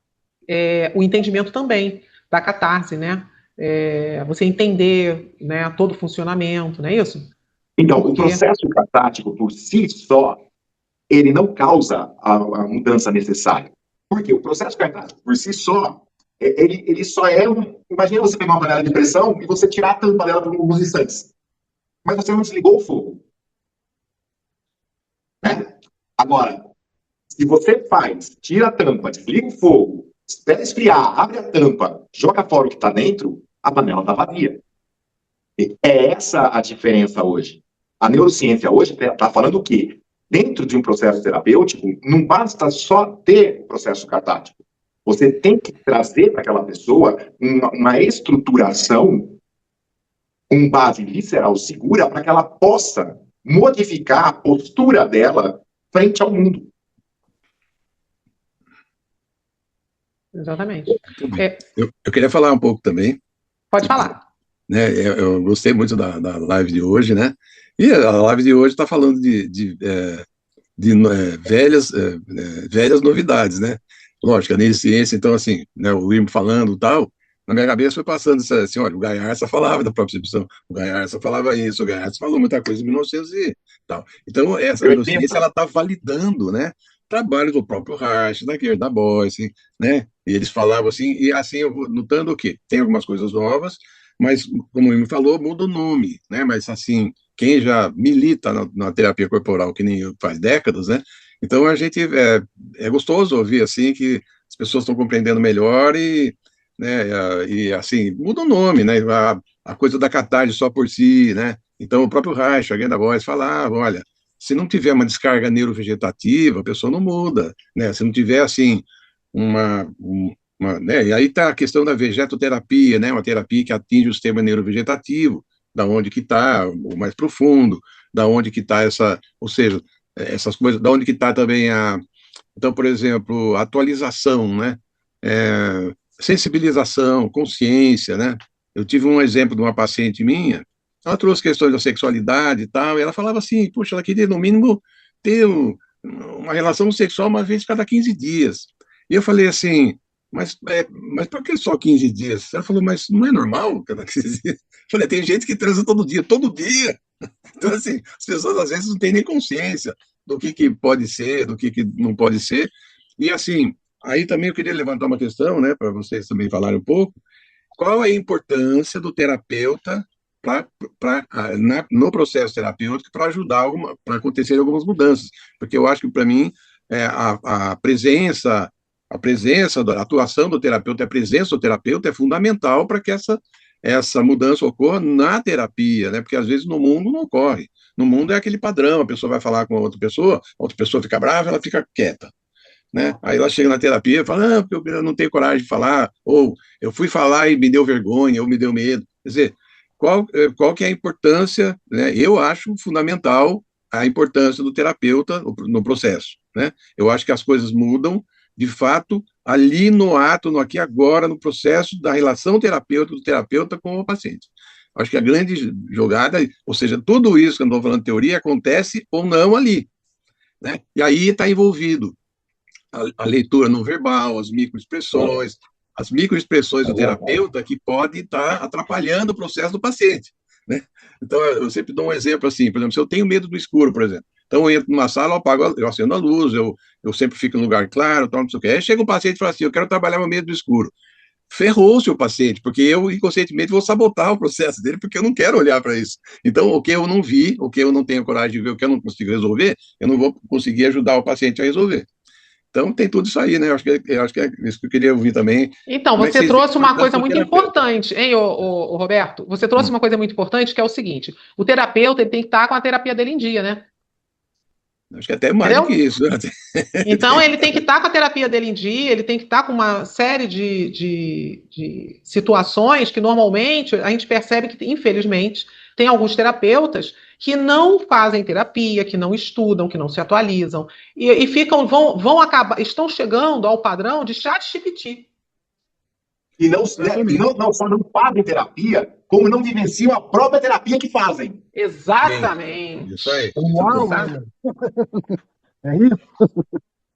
o entendimento também da catarse, né? Você entender, né, todo o funcionamento, não é isso? Então, o Porque processo catártico por si só, ele não causa a mudança necessária. Porque o processo catártico por si só, ele só é um... Imagina você pegar uma panela de pressão e você tirar a tampa dela por alguns instantes. Mas você não desligou o fogo. Né? Agora, se você tira a tampa, desliga o fogo, espera esfriar, abre a tampa, joga fora o que está dentro, a panela está vazia. É essa a diferença hoje. A neurociência hoje está falando o quê? Dentro de um processo terapêutico, não basta só ter o processo catático. Você tem que trazer para aquela pessoa uma estruturação com base visceral segura para que ela possa modificar a postura dela frente ao mundo. exatamente. Eu queria falar um pouco também. Pode falar. Né, eu gostei muito da live de hoje, né? E a live de hoje está falando de velhas novidades, né? Lógico, a neurociência, então, assim, né, o Irmo falando e tal, na minha cabeça foi passando assim, olha, o Gaiarsa falava da propriocepção, o Gaiarsa falava isso, o Gaiarsa falou muita coisa em 1900 e tal. Então, essa neurociência, ela está validando, né? Trabalho do próprio Reich, da Gerda Boyce, né? E eles falavam assim, e assim, eu vou notando o quê? Tem algumas coisas novas, mas, como o Irmo falou, muda o nome, né? Mas, assim, quem já milita na terapia corporal, que nem eu, faz décadas, né? Então, a gente é gostoso ouvir, assim, que as pessoas estão compreendendo melhor né, e assim, muda o nome, né? A coisa da catarse só por si, né? Então, o próprio Reich, a Genda Voz, falava, olha, se não tiver uma descarga neurovegetativa, a pessoa não muda, né? Se não tiver, assim, né? E aí está a questão da vegetoterapia, né? Uma terapia que atinge o sistema neurovegetativo, da onde que está o mais profundo, da onde que está essa, ou seja, essas coisas, da onde que está também a, então, por exemplo, atualização, né? Sensibilização, consciência, né? Eu tive um exemplo de uma paciente minha, ela trouxe questões da sexualidade e tal, e ela falava assim, puxa, ela queria no mínimo ter uma relação sexual uma vez cada 15 dias. E eu falei assim, mas por que só 15 dias? Ela falou, mas não é normal cada 15 dias? Eu falei, tem gente que transa todo dia, todo dia. Então, assim, as pessoas às vezes não têm nem consciência do que pode ser, do que não pode ser. E, assim, aí também eu queria levantar uma questão, né, para vocês também falarem um pouco. Qual é a importância do terapeuta no processo terapêutico para ajudar para acontecer algumas mudanças? Porque eu acho que, para mim, a presença, a atuação do terapeuta, a presença do terapeuta é fundamental para que essa mudança ocorra na terapia, né? Porque às vezes no mundo não ocorre. No mundo é aquele padrão, a pessoa vai falar com a outra pessoa fica brava, ela fica quieta, né? Aí ela chega na terapia e fala, porque eu não tenho coragem de falar, ou eu fui falar e me deu vergonha, ou me deu medo. Quer dizer, qual que é a importância, né? Eu acho fundamental a importância do terapeuta no processo, né? Eu acho que as coisas mudam, de fato, ali no ato, no aqui e agora, no processo da relação terapeuta do terapeuta com o paciente. Acho que a grande jogada, ou seja, tudo isso que eu estou falando de teoria acontece ou não ali, né? E aí está envolvido a leitura não verbal, as microexpressões do terapeuta que podem estar atrapalhando o processo do paciente, né? Então, eu sempre dou um exemplo assim, por exemplo, se eu tenho medo do escuro, por exemplo, então eu entro numa sala, eu acendo a luz, eu sempre fico em lugar claro, tal, não sei o quê. Aí chega um paciente e fala assim, eu quero trabalhar meu medo do escuro. Ferrou-se o paciente, porque eu inconscientemente vou sabotar o processo dele, porque eu não quero olhar para isso. Então, o que eu não vi, o que eu não tenho coragem de ver, o que eu não consigo resolver, eu não vou conseguir ajudar o paciente a resolver. Então, tem tudo isso aí, né? Eu acho que é isso que eu queria ouvir também. Então, Como é que você vocês veem a trouxe uma importância coisa do muito terapeuta? importante, hein, ô Roberto? Você trouxe uma coisa muito importante, que é o seguinte: o terapeuta ele tem que estar com a terapia dele em dia, né? Acho que até mais do que Entendeu? isso, né? Então, ele tem que estar com a terapia dele em dia, ele tem que estar com uma série de situações que normalmente a gente percebe que, infelizmente, tem alguns terapeutas que não fazem terapia, que não estudam, que não se atualizam, e vão acabar, estão chegando ao padrão de chat GPT. E não, né, e Exatamente. não só não fazem terapia, como não vivenciam a própria terapia que fazem. Sim, isso Exatamente. aí. Esse é o Uau, ponto. Exa- é isso?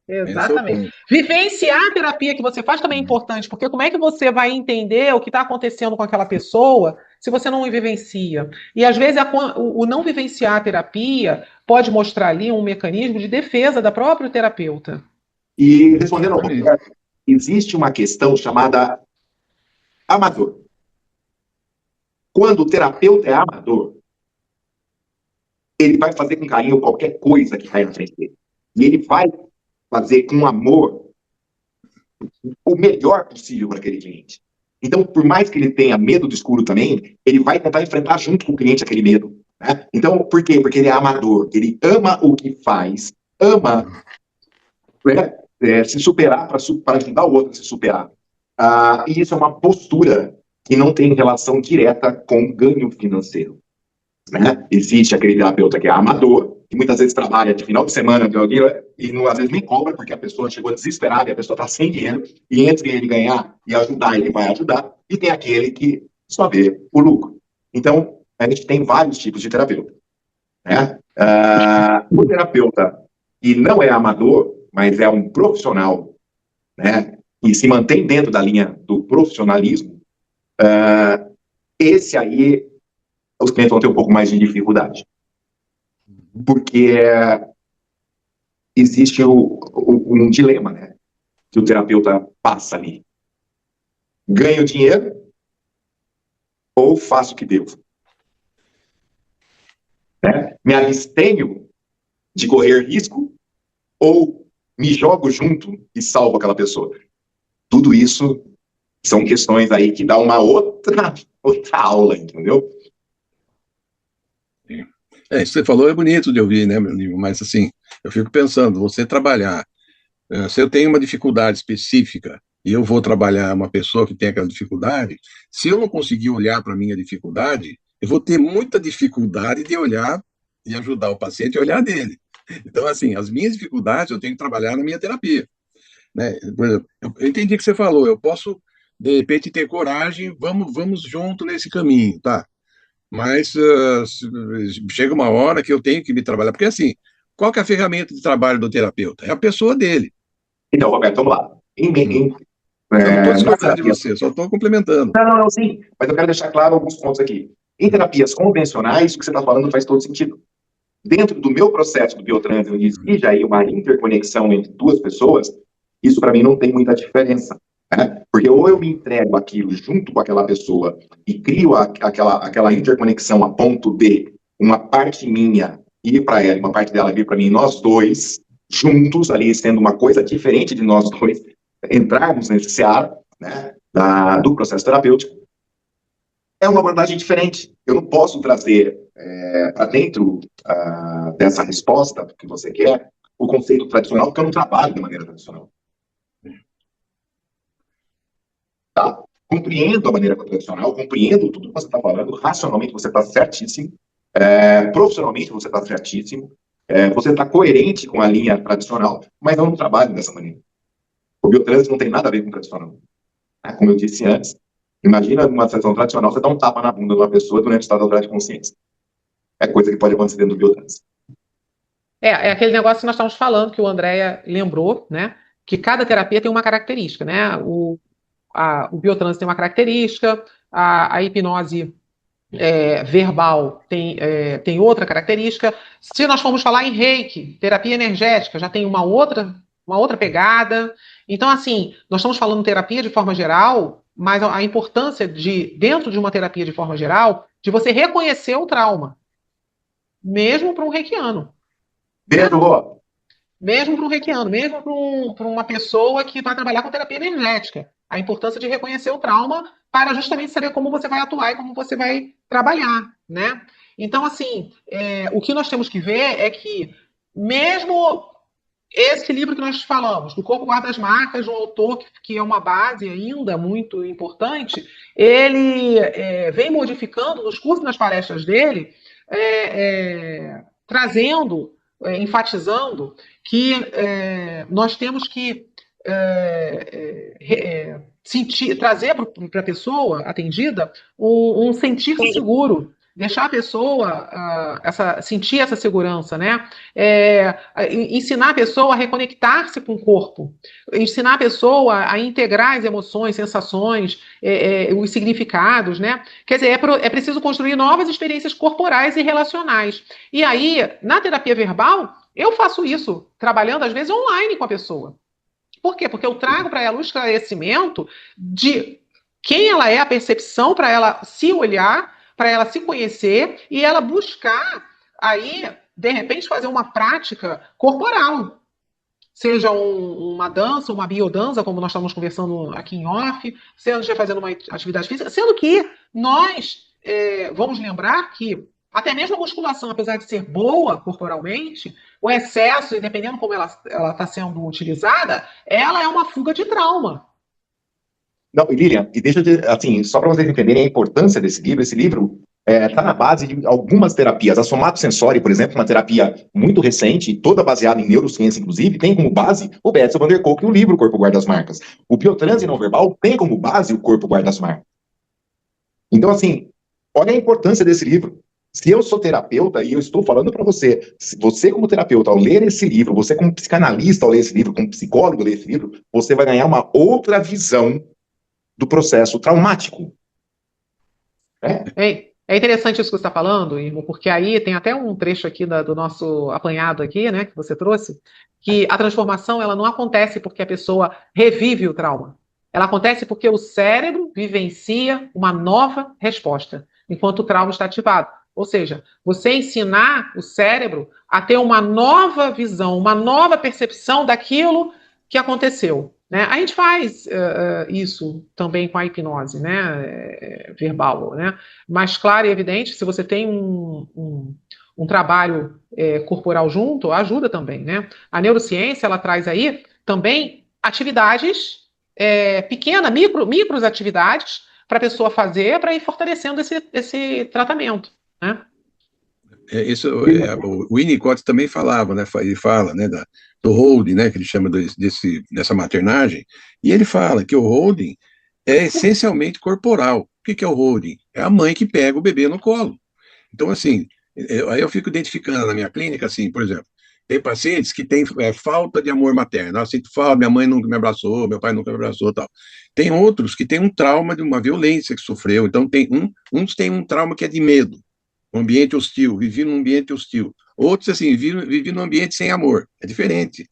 Esse é o Exatamente. ponto. Vivenciar a terapia que você faz também é importante, porque como é que você vai entender o que está acontecendo com aquela pessoa se você não vivencia? E às vezes o não vivenciar a terapia pode mostrar ali um mecanismo de defesa da própria terapeuta. E respondendo ao Exatamente. Roberto, existe uma questão chamada amador. Quando o terapeuta é amador, ele vai fazer com carinho qualquer coisa que cai na frente dele. E ele vai fazer com amor o melhor possível para aquele cliente. Então, por mais que ele tenha medo do escuro também, ele vai tentar enfrentar junto com o cliente aquele medo, né? Então, por quê? Porque ele é amador, ele ama o que faz, ama, né, se superar para ajudar o outro a se superar. E isso é uma postura que não tem relação direta com ganho financeiro, né? Existe aquele terapeuta que é amador, que muitas vezes trabalha de final de semana e às vezes nem cobra, porque a pessoa chegou desesperada e a pessoa está sem dinheiro, e entre ele ganhar e ajudar, ele vai ajudar, e tem aquele que só vê o lucro. Então, a gente tem vários tipos de terapeuta, né? O terapeuta que não é amador, mas é um profissional, né, e se mantém dentro da linha do profissionalismo, esse aí os clientes vão ter um pouco mais de dificuldade. Porque existe um dilema, né, que o terapeuta passa ali. Ganho dinheiro ou faço o que devo? Né? Me abstenho de correr risco ou me jogo junto e salvo aquela pessoa? Tudo isso são questões aí que dá uma outra aula, entendeu? Isso que você falou é bonito de ouvir, né, meu amigo? Mas, assim, eu fico pensando, você trabalhar, se eu tenho uma dificuldade específica, e eu vou trabalhar uma pessoa que tem aquela dificuldade, se eu não conseguir olhar para a minha dificuldade, eu vou ter muita dificuldade de olhar e ajudar o paciente a olhar dele. Então, assim, as minhas dificuldades eu tenho que trabalhar na minha terapia, né? Por exemplo, eu entendi o que você falou, eu posso, de repente, ter coragem, vamos junto nesse caminho, tá? Mas chega uma hora que eu tenho que me trabalhar, porque assim, qual que é a ferramenta de trabalho do terapeuta? É a pessoa dele. Então, Roberto, vamos lá. Eu não estou Nas discordando de terapias. você, só estou complementando. Não, sim. Mas eu quero deixar claro alguns pontos aqui. Em terapias convencionais, o que você está falando faz todo sentido. Dentro do meu processo do biotrans, onde exige aí uma interconexão entre duas pessoas, isso para mim não tem muita diferença. Né? Porque ou eu me entrego aquilo junto com aquela pessoa e crio aquela interconexão a ponto de uma parte minha ir para ela e uma parte dela vir para mim, nós dois, juntos ali, sendo uma coisa diferente de nós dois, entrarmos nesse seara, né, do processo terapêutico, é uma abordagem diferente. Eu não posso trazer para dentro dessa resposta que você quer o conceito tradicional, porque eu não trabalho de maneira tradicional. Tá? Compreendo a maneira tradicional, compreendo tudo que você está falando, racionalmente você está certíssimo, profissionalmente você está certíssimo, você está coerente com a linha tradicional, mas eu não trabalho dessa maneira. O biotrans não tem nada a ver com tradicional. Como eu disse antes, imagina numa sessão tradicional, você dá um tapa na bunda de uma pessoa durante o estado alterado de consciência. É coisa que pode acontecer dentro do biotrans. É aquele negócio que nós estamos falando, que o Andréa lembrou, né? Que cada terapia tem uma característica, né? O biotrans tem uma característica, a hipnose verbal tem outra característica. Se nós formos falar em Reiki, terapia energética, já tem uma outra pegada. Então, assim, nós estamos falando terapia de forma geral, mas a importância dentro de uma terapia de forma geral, de você reconhecer o trauma, mesmo para um reikiano. Mesmo para um reikiano, mesmo para uma pessoa que vai trabalhar com terapia energética. A importância de reconhecer o trauma para justamente saber como você vai atuar e como você vai trabalhar, né? Então, assim, o que nós temos que ver é que, mesmo esse livro que nós falamos, do Corpo Guarda as Marcas, um autor que é uma base ainda muito importante, ele vem modificando nos cursos e nas palestras dele, trazendo, enfatizando que nós temos que trazer para a pessoa atendida um sentir-se seguro, deixar a pessoa sentir essa segurança, né? Ensinar a pessoa a reconectar-se com o corpo, ensinar a pessoa a integrar as emoções, sensações, os significados, né? Quer dizer, é preciso construir novas experiências corporais e relacionais. E aí, na terapia verbal, eu faço isso, trabalhando às vezes online com a pessoa. Por quê? Porque eu trago para ela o esclarecimento de quem ela é, a percepção para ela se olhar, para ela se conhecer e ela buscar aí, de repente, fazer uma prática corporal. Seja uma dança, uma biodança, como nós estamos conversando aqui em off, seja fazendo uma atividade física, sendo que nós vamos lembrar que até mesmo a musculação, apesar de ser boa corporalmente, o excesso, e dependendo como ela está sendo utilizada, ela é uma fuga de trauma. Não, Lilian, e deixa eu assim, só para vocês entenderem a importância desse livro, esse livro está na base de algumas terapias. A somatosensória, por exemplo, uma terapia muito recente, toda baseada em neurociência, inclusive, tem como base o Bessel van der Kolk e o livro Corpo Guarda as Marcas. O biotranse não verbal tem como base o Corpo Guarda as Marcas. Então, assim, olha a importância desse livro. Se eu sou terapeuta e eu estou falando para você, você como terapeuta, ao ler esse livro, você como psicanalista ao ler esse livro, como psicólogo ao ler esse livro, você vai ganhar uma outra visão do processo traumático. É interessante isso que você está falando, Irmo, porque aí tem até um trecho aqui do nosso apanhado aqui, né, que você trouxe, que a transformação ela não acontece porque a pessoa revive o trauma. Ela acontece porque o cérebro vivencia uma nova resposta, enquanto o trauma está ativado. Ou seja, você ensinar o cérebro a ter uma nova visão, uma nova percepção daquilo que aconteceu. Né? A gente faz isso também com a hipnose, né? Verbal. Né? Mas, claro e evidente, se você tem um trabalho corporal junto, ajuda também. Né? A neurociência ela traz aí também atividades micros atividades para a pessoa fazer, para ir fortalecendo esse tratamento, né? O Winnicott também falava, né? Ele fala, né, do holding, né? Que ele chama dessa maternagem, e ele fala que o holding é essencialmente corporal. O que é o holding? É a mãe que pega o bebê no colo. Então, assim, aí eu fico identificando na minha clínica, assim, por exemplo, tem pacientes que têm falta de amor materno. Eu sinto falta, minha mãe nunca me abraçou, meu pai nunca me abraçou, tal. Tem outros que têm um trauma de uma violência que sofreu. Então, uns têm um trauma que é de medo, um ambiente hostil, vivi num ambiente hostil. Outros, assim, vivi num ambiente sem amor. É diferente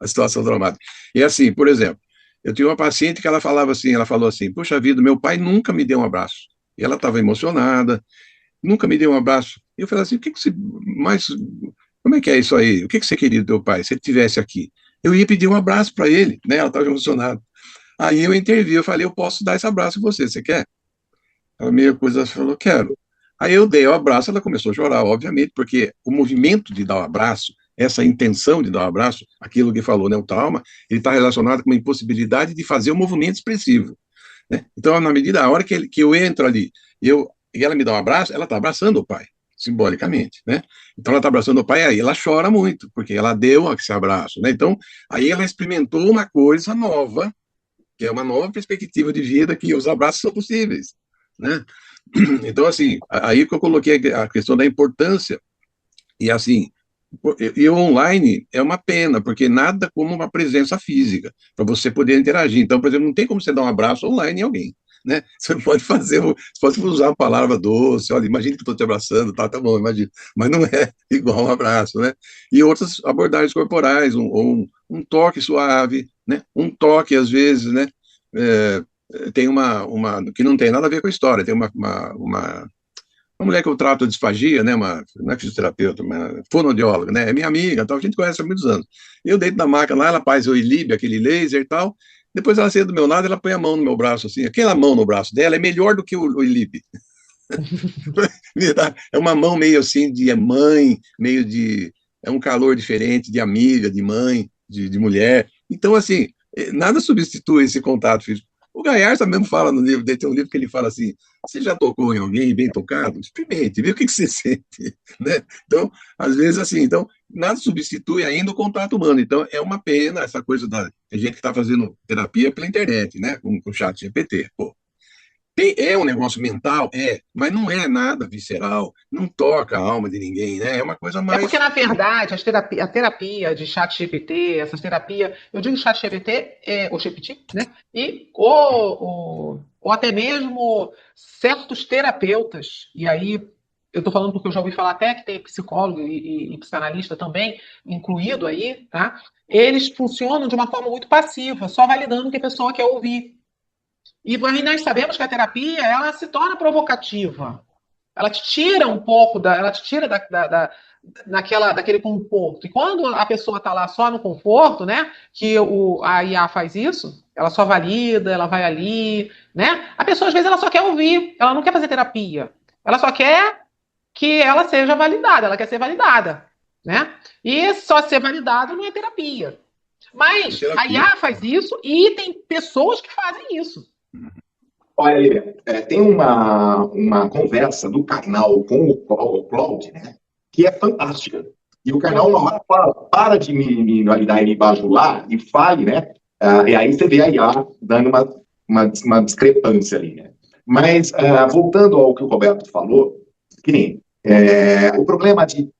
a situação traumática. E assim, por exemplo, eu tinha uma paciente que ela falou assim, puxa vida, meu pai nunca me deu um abraço. E ela estava emocionada, nunca me deu um abraço. E eu falei assim, como é que é isso aí? O que você queria do teu pai? Se ele estivesse aqui, eu ia pedir um abraço para ele, né? Ela estava emocionada. Aí eu intervi, eu falei, eu posso dar esse abraço a você quer? Ela meio coisa falou, quero. Aí eu dei o abraço, ela começou a chorar, obviamente, porque o movimento de dar o abraço, essa intenção de dar o abraço, aquilo que falou, né, o trauma, ele está relacionado com uma impossibilidade de fazer um movimento expressivo, né? Então, na medida, a hora que eu entro ali, e ela me dá um abraço, ela está abraçando o pai, simbolicamente, né? Então, ela está abraçando o pai, aí ela chora muito, porque ela deu esse abraço, né? Então, aí ela experimentou uma coisa nova, que é uma nova perspectiva de vida, que os abraços são possíveis, né? Então, assim, aí que eu coloquei a questão da importância, e assim, e o online é uma pena, porque nada como uma presença física, para você poder interagir. Então, por exemplo, não tem como você dar um abraço online em alguém, né? Você pode você pode usar uma palavra doce, olha, imagina que estou te abraçando, tá bom, imagina, mas não é igual um abraço, né? E outras abordagens corporais, um toque suave, né? Um toque, às vezes, né? É, tem que não tem nada a ver com a história, tem uma mulher que eu trato de disfagia, né, não é fisioterapeuta, uma fonoaudióloga, né, é minha amiga, tal, a gente conhece há muitos anos. Eu deito na maca lá, ela faz o Ilib, aquele laser e tal, depois ela senta do meu lado, ela põe a mão no meu braço, assim, aquela mão no braço dela é melhor do que o Ilib. É uma mão meio assim de mãe, é um calor diferente de amiga, de mãe, de mulher. Então, assim, nada substitui esse contato físico. O Gaiarsa mesmo fala no livro dele, tem um livro que ele fala assim, você já tocou em alguém bem tocado? Experimente, vê o que você sente, né? Então, às vezes, assim, então, nada substitui ainda o contato humano. Então, é uma pena essa coisa da gente que está fazendo terapia pela internet, né? Com o chat GPT. Pô, é um negócio mental, mas não é nada visceral, não toca a alma de ninguém, né? É uma coisa É mais. porque, na verdade, a terapia de chat GPT, essas terapias, eu digo chat GPT, ou GPT, né? Ou até mesmo certos terapeutas, e aí eu estou falando porque eu já ouvi falar até que tem psicólogo e psicanalista também incluído aí, tá? Eles funcionam de uma forma muito passiva, só validando o que a pessoa quer ouvir. E nós sabemos que a terapia, ela se torna provocativa. Ela te tira um pouco ela te tira daquele conforto. E quando a pessoa está lá só no conforto, né, que a IA faz isso, ela só valida, ela vai ali, né? A pessoa às vezes ela só quer ouvir, ela não quer fazer terapia. Ela só quer que ela seja validada, ela quer ser validada, né? E só ser validado não é terapia. Mas a IA faz isso e tem pessoas que fazem isso. Olha, tem uma conversa do Karnal com o Claude, né, que é fantástica. E o Karnal uma hora fala, para de me validar e me bajular e fale, né? E aí você vê a IA dando uma discrepância ali, né? Mas, voltando ao que o Roberto falou, que nem o problema de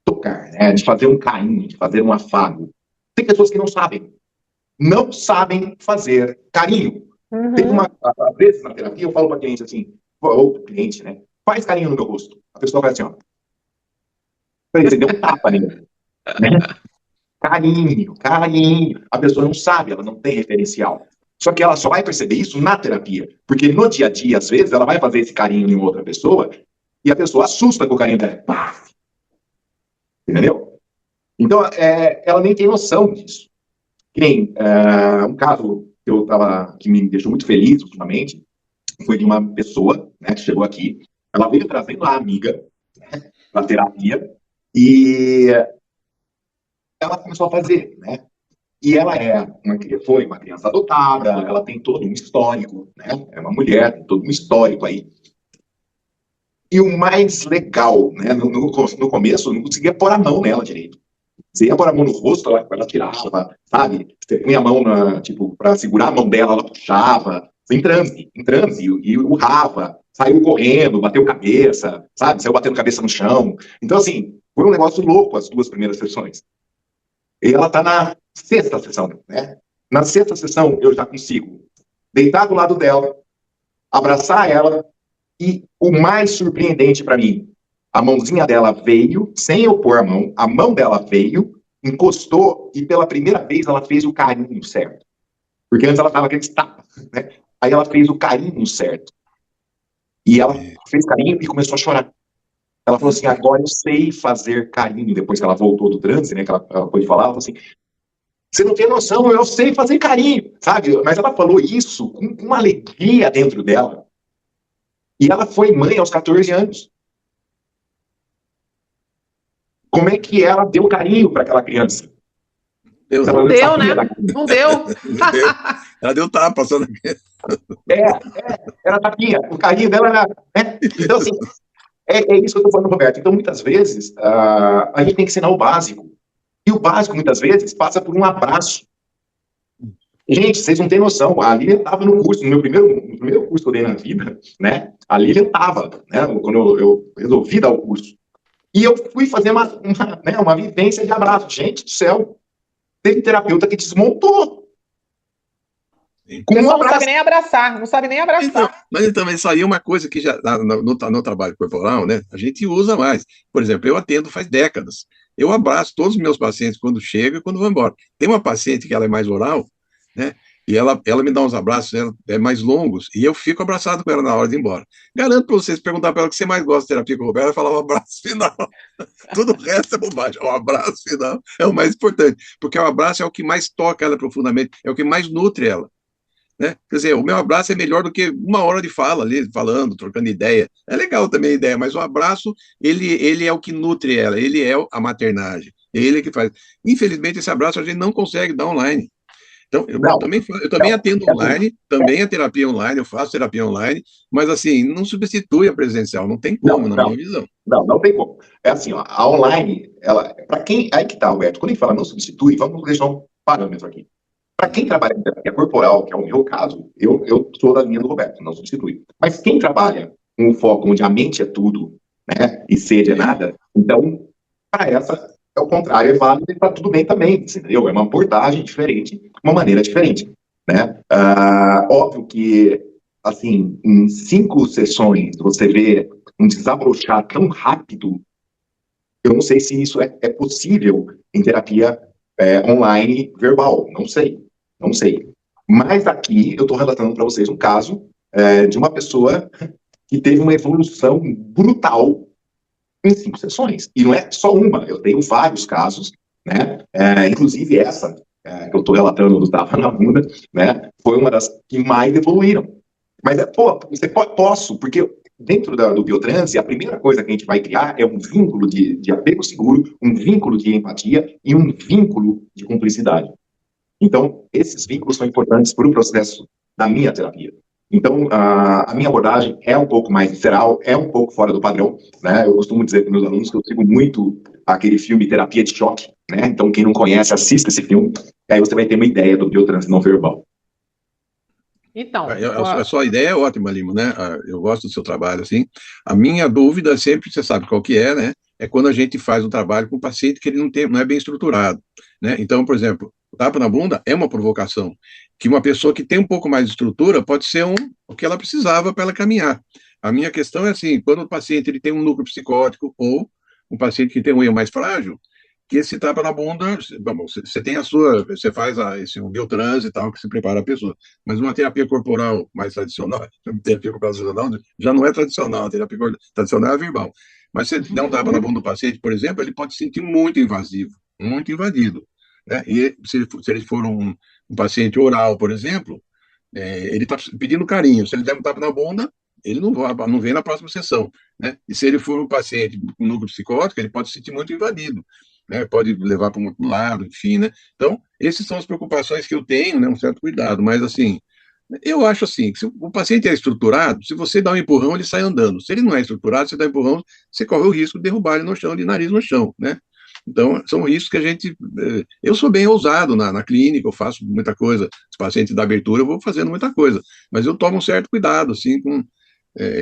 tocar, né, de fazer um carinho, de fazer um afago. Tem pessoas que não sabem fazer carinho. Uhum. Às vezes, na terapia, eu falo para cliente assim, ou cliente, né? Faz carinho no meu rosto. A pessoa faz assim, ó. Você deu um tapa nele. Né? Carinho. A pessoa não sabe, ela não tem referencial. Só que ela só vai perceber isso na terapia. Porque no dia a dia, às vezes, ela vai fazer esse carinho em outra pessoa e a pessoa assusta com o carinho dela. Paf! Entendeu? Então, ela nem tem noção disso. Um caso que me deixou muito feliz ultimamente foi de uma pessoa, né, que chegou aqui. Ela veio trazendo a amiga, né, para terapia e ela começou a fazer, né? E ela foi uma criança adotada, ela tem todo um histórico, né? É uma mulher, tem todo um histórico aí. E o mais legal, né? No começo, eu não conseguia pôr a mão nela direito. Você ia pôr a mão no rosto, ela tirava, sabe? Você punha a mão, tipo, para segurar a mão dela, ela puxava. Em transe, e urrava, saiu correndo, bateu cabeça, sabe? Saiu batendo cabeça no chão. Então, assim, foi um negócio louco as 2 primeiras sessões. E ela está na 6ª sessão, né? Na 6ª sessão, eu já consigo deitar do lado dela, abraçar ela, e o mais surpreendente para mim, a mãozinha dela veio, sem eu pôr a mão dela veio, encostou, e pela primeira vez ela fez o carinho certo. Porque antes ela estava aqueles tapas, né? Aí ela fez o carinho certo. E ela fez carinho e começou a chorar. Ela falou assim, agora eu sei fazer carinho, depois que ela voltou do transe, né, que ela pôde falar, ela falou assim, você não tem noção, eu sei fazer carinho, sabe? Mas ela falou isso com uma alegria dentro dela. E ela foi mãe aos 14 anos. Como é que ela deu carinho para aquela criança? Não deu, né? Não deu. Ela deu tapa, só Era tapinha. O carinho dela era... Né? Então, assim, é isso que eu estou falando, Roberto. Então, muitas vezes, a gente tem que ensinar o básico. E o básico, muitas vezes, passa por um abraço. Gente, vocês não têm noção. A Lilian estava no curso, no primeiro curso que eu dei na vida, né? A Lilian estava, né? Quando eu resolvi dar o curso. E eu fui fazer uma vivência de abraço. Gente do céu, teve terapeuta que desmontou. Com um abraço. Não sabe nem abraçar, não sabe nem abraçar. Então, isso aí é uma coisa que já no trabalho corporal, né? A gente usa mais. Por exemplo, eu atendo faz décadas. Eu abraço todos os meus pacientes quando chegam e quando vão embora. Tem uma paciente que ela é mais oral, né? E ela me dá uns abraços mais longos, e eu fico abraçado com ela na hora de ir embora. Garanto para vocês, perguntar para ela o que você mais gosta de terapia com o Roberto, ela falar o abraço final. Tudo o resto é bobagem. O abraço final é o mais importante, porque o abraço é o que mais toca ela profundamente, é o que mais nutre ela. Né? Quer dizer, o meu abraço é melhor do que uma hora de fala ali, falando, trocando ideia. É legal também a ideia, mas o abraço, ele é o que nutre ela, ele é a maternagem, ele é que faz. Infelizmente, esse abraço a gente não consegue dar online. Então, eu também atendo online, também a terapia online, eu faço terapia online, mas assim, não substitui a presencial, não tem como, na minha visão. Não tem como. É assim, ó, a online, para quem, aí que tá, Alberto, quando a gente fala não substitui, vamos deixar um parâmetro aqui. Para quem trabalha em terapia corporal, que é o meu caso, eu sou da linha do Roberto, não substitui. Mas quem trabalha com um foco onde a mente é tudo, né, e sede é nada, então, para essa é o contrário, é válido e está tudo bem também, entendeu? É uma abordagem diferente, uma maneira diferente, né? Óbvio que, assim, em 5 sessões, você vê um desabrochar tão rápido, eu não sei se isso é possível em terapia online verbal, não sei. Mas aqui eu estou relatando para vocês um caso de uma pessoa que teve uma evolução brutal em 5 sessões. E não é só uma, eu tenho vários casos, né? Inclusive essa que eu estou relatando do Tapa na Bunda, né? Foi uma das que mais evoluíram. Mas, posso, porque dentro do biotranse, a primeira coisa que a gente vai criar é um vínculo de apego seguro, um vínculo de empatia e um vínculo de cumplicidade. Então, esses vínculos são importantes para o processo da minha terapia. Então, a minha abordagem é um pouco mais visceral, é um pouco fora do padrão, né? Eu costumo dizer para meus alunos que eu sigo muito aquele filme Terapia de Choque, né? Então, quem não conhece, assista esse filme, aí você vai ter uma ideia do biotranse não verbal. Então, a sua ideia é ótima, Lima, né? Eu gosto do seu trabalho, assim. A minha dúvida sempre, você sabe qual que é, né? É quando a gente faz um trabalho com um paciente que ele não é bem estruturado, né? Então, por exemplo, o tapa na bunda é uma provocação, que uma pessoa que tem um pouco mais de estrutura pode ser o que ela precisava para ela caminhar. A minha questão é assim, quando o paciente ele tem um núcleo psicótico ou um paciente que tem um eu mais frágil, que esse tapa na bunda, você tem você faz um biotranse e tal, que se prepara a pessoa. Mas uma terapia corporal mais tradicional, terapia corporal tradicional já não é tradicional, a terapia tradicional é verbal. Mas se der um tapa na bunda do paciente, por exemplo, ele pode se sentir muito invasivo, muito invadido. Né? E se ele for um paciente oral, por exemplo, ele está pedindo carinho. Se ele der um tapa na bunda, ele não vem na próxima sessão. Né? E se ele for um paciente com núcleo psicótico, ele pode se sentir muito invadido. né? Pode levar para um outro lado, enfim, né? Então, essas são as preocupações que eu tenho, né? Um certo cuidado, mas assim, eu acho assim, que se o paciente é estruturado, se você dá um empurrão, ele sai andando. Se ele não é estruturado, você dá um empurrão, você corre o risco de derrubar ele no chão, de nariz no chão, né? Então, são riscos que a gente. Eu sou bem ousado na clínica, eu faço muita coisa. Se o paciente dá abertura, eu vou fazendo muita coisa. Mas eu tomo um certo cuidado, assim,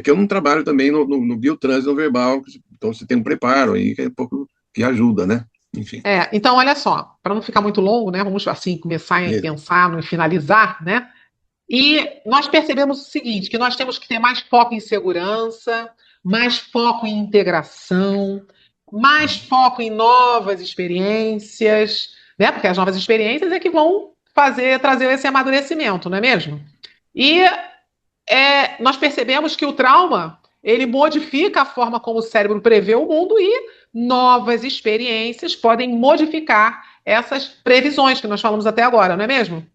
que eu não trabalho também no biotrânsito no verbal, então você tem um preparo aí que é um pouco que ajuda, né? Enfim. Então, olha só, para não ficar muito longo, né? Vamos assim começar a pensar no finalizar, né? E nós percebemos o seguinte, que nós temos que ter mais foco em segurança, mais foco em integração, mais foco em novas experiências, né? Porque as novas experiências é que vão trazer esse amadurecimento, não é mesmo? E nós percebemos que o trauma, ele modifica a forma como o cérebro prevê o mundo e novas experiências podem modificar essas previsões que nós falamos até agora, não é mesmo?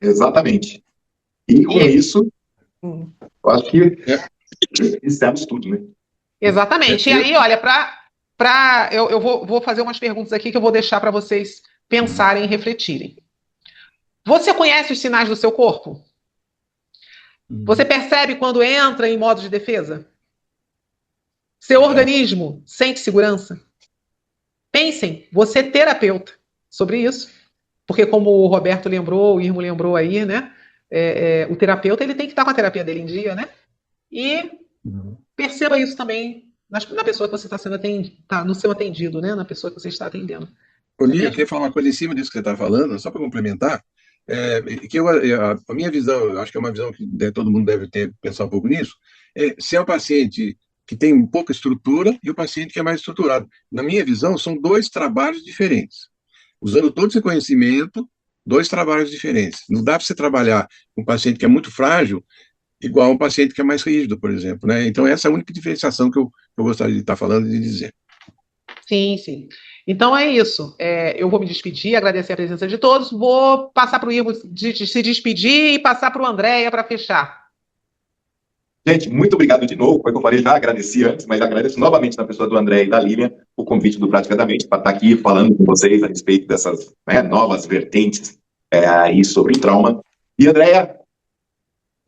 Exatamente. E com isso, eu acho que fizemos tudo, né? Exatamente. E aí, olha, eu vou fazer umas perguntas aqui que eu vou deixar para vocês pensarem e refletirem. Você conhece os sinais do seu corpo? Você percebe quando entra em modo de defesa? Seu organismo sente segurança? Pensem, você é terapeuta, sobre isso. Porque como o Roberto lembrou, o Irmo lembrou aí, né? O terapeuta ele tem que estar com a terapia dele em dia, né? E perceba isso também na pessoa que você está sendo atendido, no seu atendido, né? Na pessoa que você está atendendo. Olívia, eu queria falar uma coisa em cima disso que você está falando, só para complementar, que a minha visão, eu acho que é uma visão que todo mundo deve pensar um pouco nisso, se é o paciente que tem pouca estrutura e o paciente que é mais estruturado. Na minha visão, são dois trabalhos diferentes. Usando todo esse conhecimento, dois trabalhos diferentes. Não dá para você trabalhar com um paciente que é muito frágil igual um paciente que é mais rígido, por exemplo, né? Então, essa é a única diferenciação que eu gostaria de estar falando e de dizer. Sim, sim. Então é isso. Eu vou me despedir, agradecer a presença de todos. Vou passar para o Irmo se despedir e passar para o Andréia para fechar. Gente, muito obrigado de novo. Como eu falei, já agradeci antes, mas agradeço novamente na pessoa do André e da Lilian o convite do Praticadamente para estar aqui falando com vocês a respeito dessas novas vertentes aí sobre trauma. E, Andréia?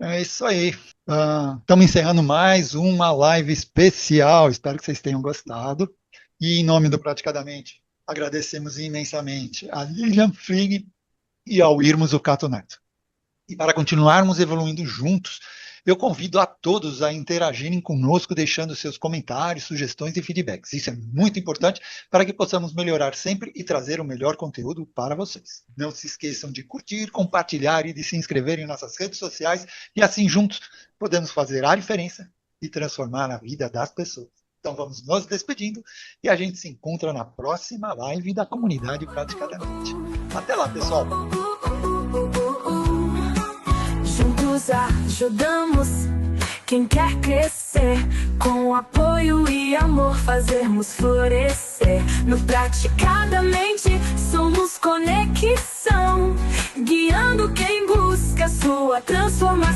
É isso aí. Estamos encerrando mais uma live especial. Espero que vocês tenham gostado. E em nome do Praticadamente, agradecemos imensamente a Lilian Flig e ao Irmo Zucato Neto. E para continuarmos evoluindo juntos, eu convido a todos a interagirem conosco, deixando seus comentários, sugestões e feedbacks. Isso é muito importante para que possamos melhorar sempre e trazer o melhor conteúdo para vocês. Não se esqueçam de curtir, compartilhar e de se inscrever em nossas redes sociais e assim juntos podemos fazer a diferença e transformar a vida das pessoas. Então vamos nos despedindo e a gente se encontra na próxima live da comunidade Praticadamente. Até lá, pessoal! Juntos ajudamos quem quer crescer, com apoio e amor fazermos florescer. No Praticadamente somos conexão, guiando quem busca sua transformação.